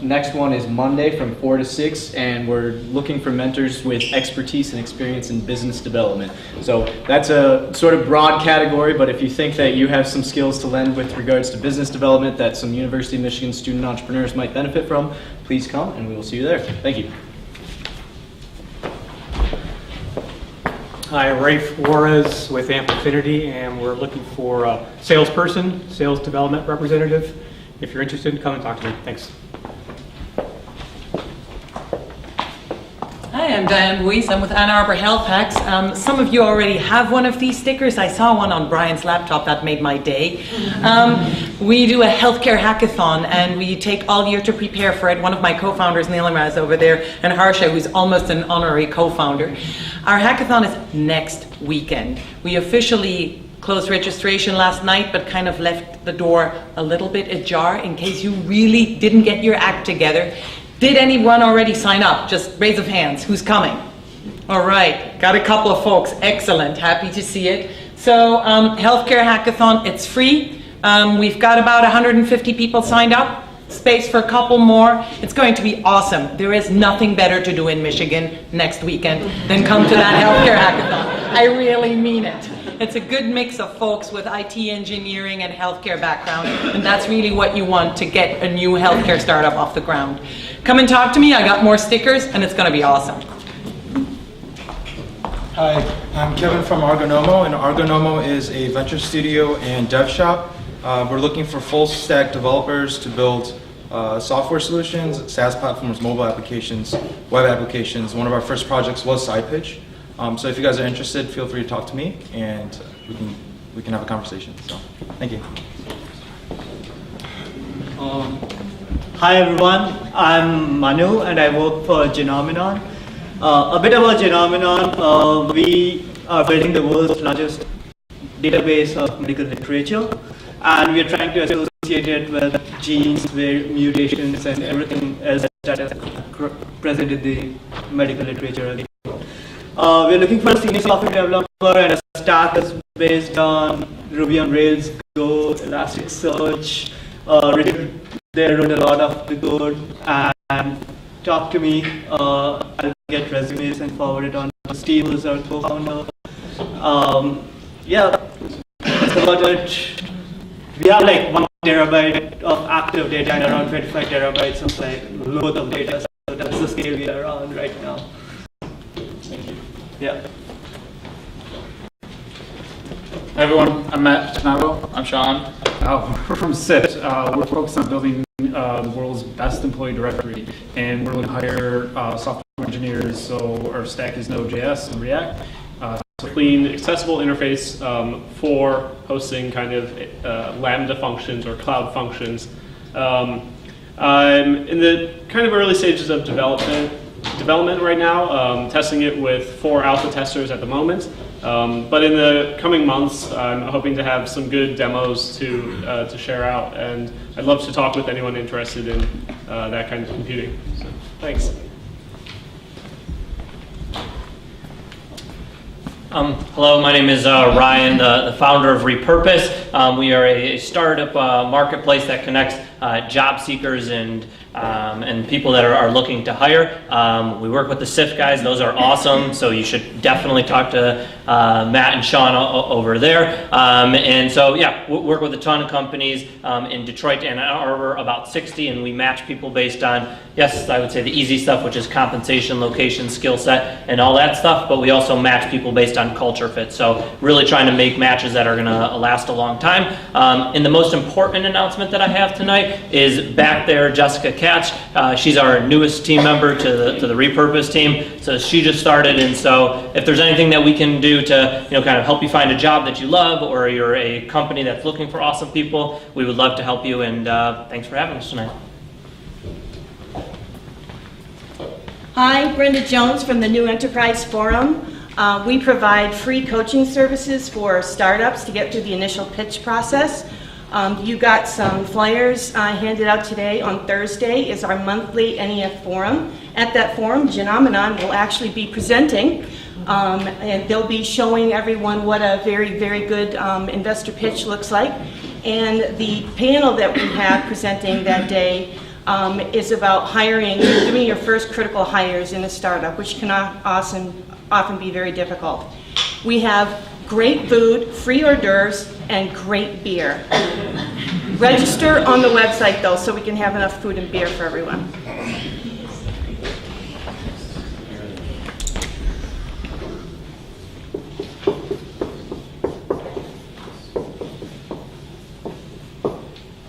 Next one is Monday from 4 to 6, and we're looking for mentors with expertise and experience in business development. So that's a sort of broad category, but if you think that you have some skills to lend with regards to business development that some University of Michigan student entrepreneurs might benefit from, please come, and we will see you there. Thank you. Hi, Rafe Juarez with Amplifinity, and we're looking for a salesperson, sales development representative. If you're interested, come and talk to me. Thanks. Hi, I'm Diane Buis. I'm with Ann Arbor Health Hacks. Some of you already have one of these stickers. I saw one on Brian's laptop that made my day. We do a healthcare hackathon, and we take all year to prepare for it. One of my co-founders, Neelamraz over there, and Harsha, who's almost an honorary co-founder. Our hackathon is next weekend. We officially closed registration last night, but kind of left the door a little bit ajar in case you really didn't get your act together. Did anyone already sign up? Just raise of hands. Who's coming? All right, got a couple of folks. Excellent, happy to see it. So healthcare hackathon, it's free. We've got about 150 people signed up. Space for a couple more. It's going to be awesome. There is nothing better to do in Michigan next weekend than come to that healthcare hackathon. I really mean it. It's a good mix of folks with IT engineering and healthcare background, and that's really what you want to get a new healthcare startup off the ground. Come and talk to me. I got more stickers, and it's going to be awesome. Hi, I'm Kevin from Argonomo, and Argonomo is a venture studio and dev shop. We're looking for full stack developers to build software solutions, SaaS platforms, mobile applications, web applications. One of our first projects was SidePitch. So if you guys are interested, feel free to talk to me, and we can have a conversation. So, thank you. Hi everyone, I'm Manu and I work for Genomenon. A bit about Genomenon, we are building the world's largest database of medical literature, and we are trying to associate it with genes, mutations, and everything else that is present in the medical literature. We're looking for a senior software developer, and a stack is based on Ruby on Rails, Go, Elasticsearch. They wrote a lot of the code, and talk to me. I'll get resumes and forward it on to Steve, who's our co-founder. Yeah, that's about it. We have like 1 terabyte of active data and around 25 terabytes of like load of data. So that's the scale we are on right now. Yeah. Hi everyone, I'm Matt Tanago. I'm Sean. We're from SIT. We're focused on building the world's best employee directory, and we're going to hire software engineers. So our stack is Node.js and React. So clean, accessible interface for hosting kind of Lambda functions or cloud functions. I'm in the kind of early stages of development right now, testing it with 4 alpha testers at the moment. But in the coming months, I'm hoping to have some good demos to share out, and I'd love to talk with anyone interested in that kind of computing. So, thanks. Hello, my name is Ryan, the founder of Repurpose. We are a startup marketplace that connects job seekers and people that are looking to hire. We work with the SIF guys; those are awesome. So you should definitely talk to Matt and Sean over there. And so yeah, we work with a ton of companies in Detroit and Ann Arbor, about 60, and we match people based on, yes, I would say the easy stuff, which is compensation, location, skill set, and all that stuff. But we also match people based on culture fit. So really trying to make matches that are going to last a long time. And the most important announcement that I have tonight is back there, Jessica Katch. She's our newest team member to the Repurpose team. So she just started, and so if there's anything that we can do to kind of help you find a job that you love, or you're a company that's looking for awesome people, we would love to help you. And thanks for having us tonight. Hi, Brenda Jones from the New Enterprise Forum. We provide free coaching services for startups to get through the initial pitch process. You got some flyers handed out today. On Thursday is our monthly NEF forum. At that forum, Genomenon will actually be presenting, and they'll be showing everyone what a very, very good investor pitch looks like. And the panel that we have presenting that day is about hiring, doing your first critical hires in a startup, which can often be very difficult. We have great food, free hors d'oeuvres, and great beer. Register on the website though, so we can have enough food and beer for everyone.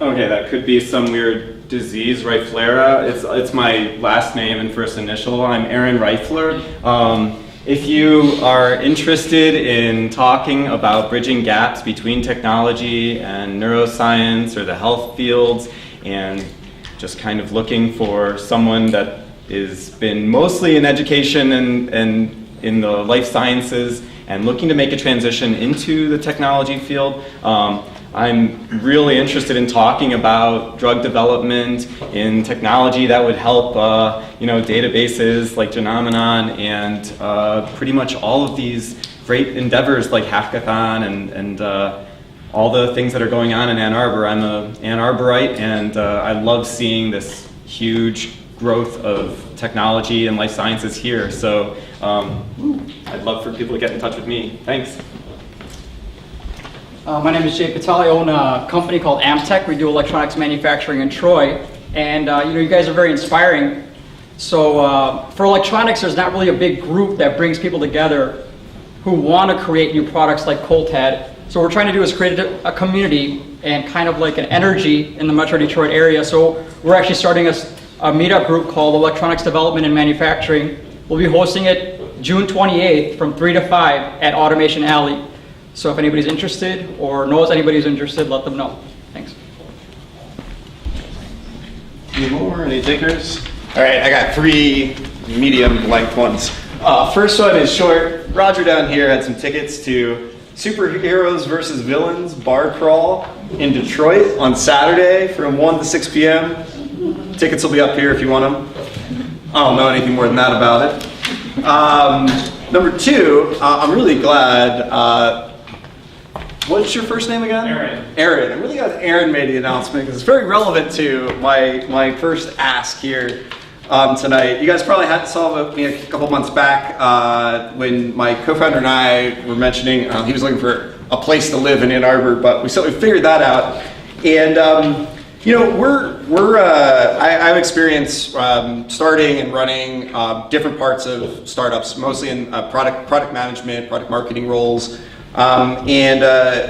Okay, that could be some weird disease, Reiflera. It's my last name and first initial. I'm Aaron Reifler. If you are interested in talking about bridging gaps between technology and neuroscience or the health fields, and just kind of looking for someone that has been mostly in education and in the life sciences and looking to make a transition into the technology field, I'm really interested in talking about drug development in technology that would help, databases like Genomenon and pretty much all of these great endeavors like Hackathon and all the things that are going on in Ann Arbor. I'm an Ann Arborite, and I love seeing this huge growth of technology and life sciences here. So I'd love for people to get in touch with me. Thanks. My name is Jay Patel. I own a company called AmTech. We do electronics manufacturing in Troy. And you guys are very inspiring. So for electronics, there's not really a big group that brings people together who want to create new products like Colt had. So what we're trying to do is create a community and kind of like an energy in the Metro Detroit area. So we're actually starting a meetup group called Electronics Development and Manufacturing. We'll be hosting it June 28th from 3 to 5 at Automation Alley. So if anybody's interested or knows anybody who's interested, let them know. Thanks. Any more? Any takers? All right, I got 3 medium length ones. First one is short. Roger down here had some tickets to Superheroes versus Villains Bar Crawl in Detroit on Saturday from 1 to 6 p.m. Tickets will be up here if you want them. I don't know anything more than that about it. Number 2, I'm really glad. What's your first name again? Aaron. Aaron. I'm really glad Aaron made the announcement because it's very relevant to my first ask here tonight. You guys probably saw me a couple months back when my co-founder and I were mentioning he was looking for a place to live in Ann Arbor, but we figured that out. And I have experience starting and running different parts of startups, mostly in product management, product marketing roles. And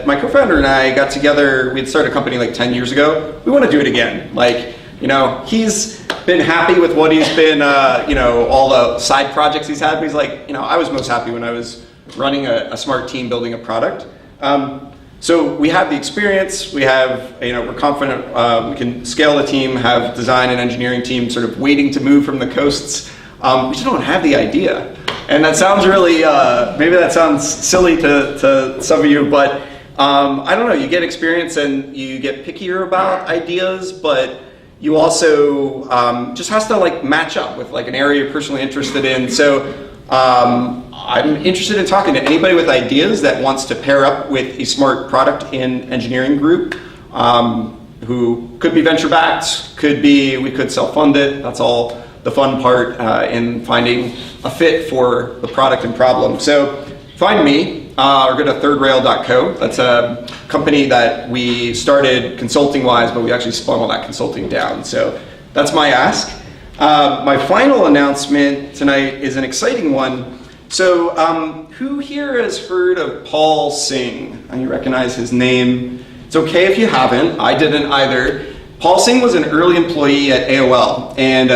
my co-founder and I got together. We had started a company like 10 years ago. We want to do it again. He's been happy with what he's been, all the side projects he's had. But he's like, I was most happy when I was running a smart team building a product. So we have the experience. We have, we're confident we can scale the team, have design and engineering team sort of waiting to move from the coasts. We just don't have the idea. And that sounds really, maybe that sounds silly to some of you, but I don't know, you get experience and you get pickier about ideas, but you also just has to match up with an area you're personally interested in. So I'm interested in talking to anybody with ideas that wants to pair up with a smart product and engineering group who could be venture backed, we could self-fund it. That's all the fun part in finding a fit for the product and problem. So find me or go to thirdrail.co. That's a company that we started consulting wise, but we actually spun all that consulting down. So that's my ask. My final announcement tonight is an exciting one. So who here has heard of Paul Singh? You recognize his name. It's okay if you haven't. I didn't either. Paul Singh was an early employee at AOL, and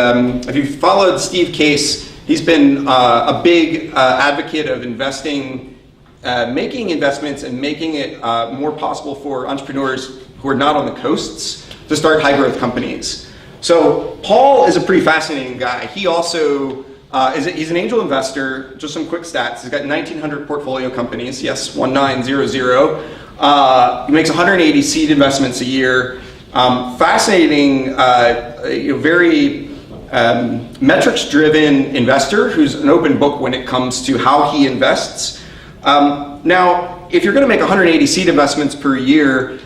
if you followed Steve Case, he's been a big advocate of investing, making investments and making it more possible for entrepreneurs who are not on the coasts to start high-growth companies. So Paul is a pretty fascinating guy. He also he's an angel investor. Just some quick stats. He's got 1,900 portfolio companies. Yes, 1900. He makes 180 seed investments a year. Fascinating, very metrics-driven investor who's an open book when it comes to how he invests. Now, if you're going to make 180 seed investments per year,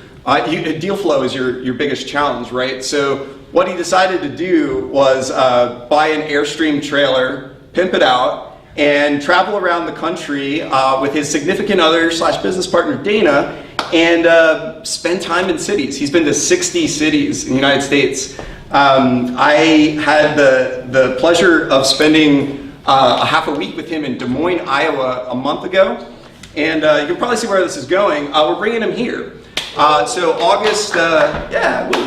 deal flow is your biggest challenge, right? So what he decided to do was buy an Airstream trailer, pimp it out, and travel around the country with his significant other / business partner, Dana, and spend time in cities. He's been to 60 cities in the United States. I had the pleasure of spending a half a week with him in Des Moines, Iowa a month ago. And you can probably see where this is going. We're bringing him here. So August,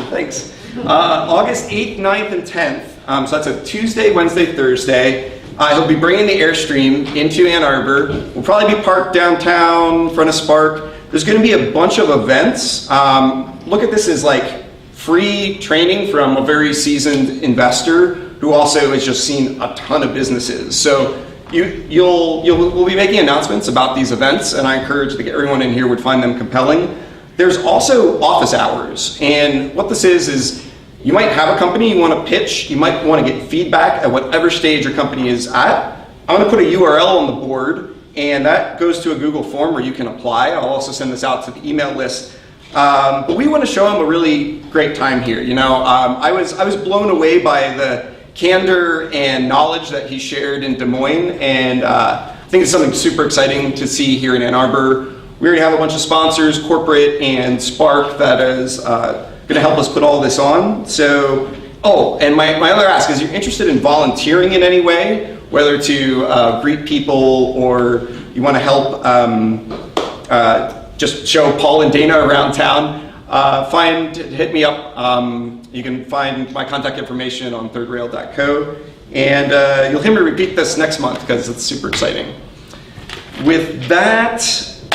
thanks. August 8th, 9th, and 10th. So that's a Tuesday, Wednesday, Thursday. He'll be bringing the Airstream into Ann Arbor. We'll probably be parked downtown in front of Spark. There's going to be a bunch of events. Look at this as free training from a very seasoned investor who also has just seen a ton of businesses. So we'll be making announcements about these events, and I encourage everyone in here would find them compelling. There's also office hours, and what this is you might have a company you want to pitch, you might want to get feedback at whatever stage your company is at. I'm going to put a URL on the board, and that goes to a Google form where you can apply. I'll also send this out to the email list. But we want to show him a really great time here. You know, I was blown away by the candor and knowledge that he shared in Des Moines, and I think it's something super exciting to see here in Ann Arbor. We already have a bunch of sponsors, corporate and Spark, that is going to help us put all this on. So, oh, and my other ask is, you're interested in volunteering in any way, whether to greet people or you want to help just show Paul and Dana around town, hit me up. You can find my contact information on thirdrail.co, and you'll hear me repeat this next month because it's super exciting. With that,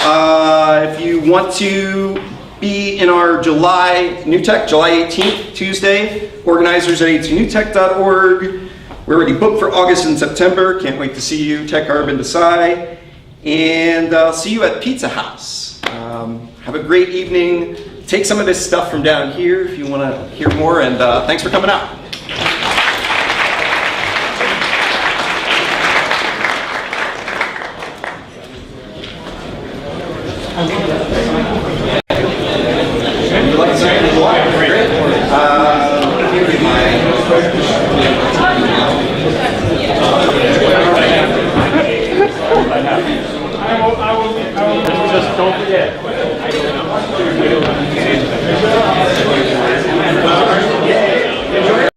if you want to be in our July NewTech, July 18th, Tuesday, organizers at A2NewTech.org. We're already booked for August and September. Can't wait to see you, Tech Arb and Desai. And I'll see you at Pizza House. Have a great evening. Take some of this stuff from down here if you want to hear more, and thanks for coming out. I will just don't forget.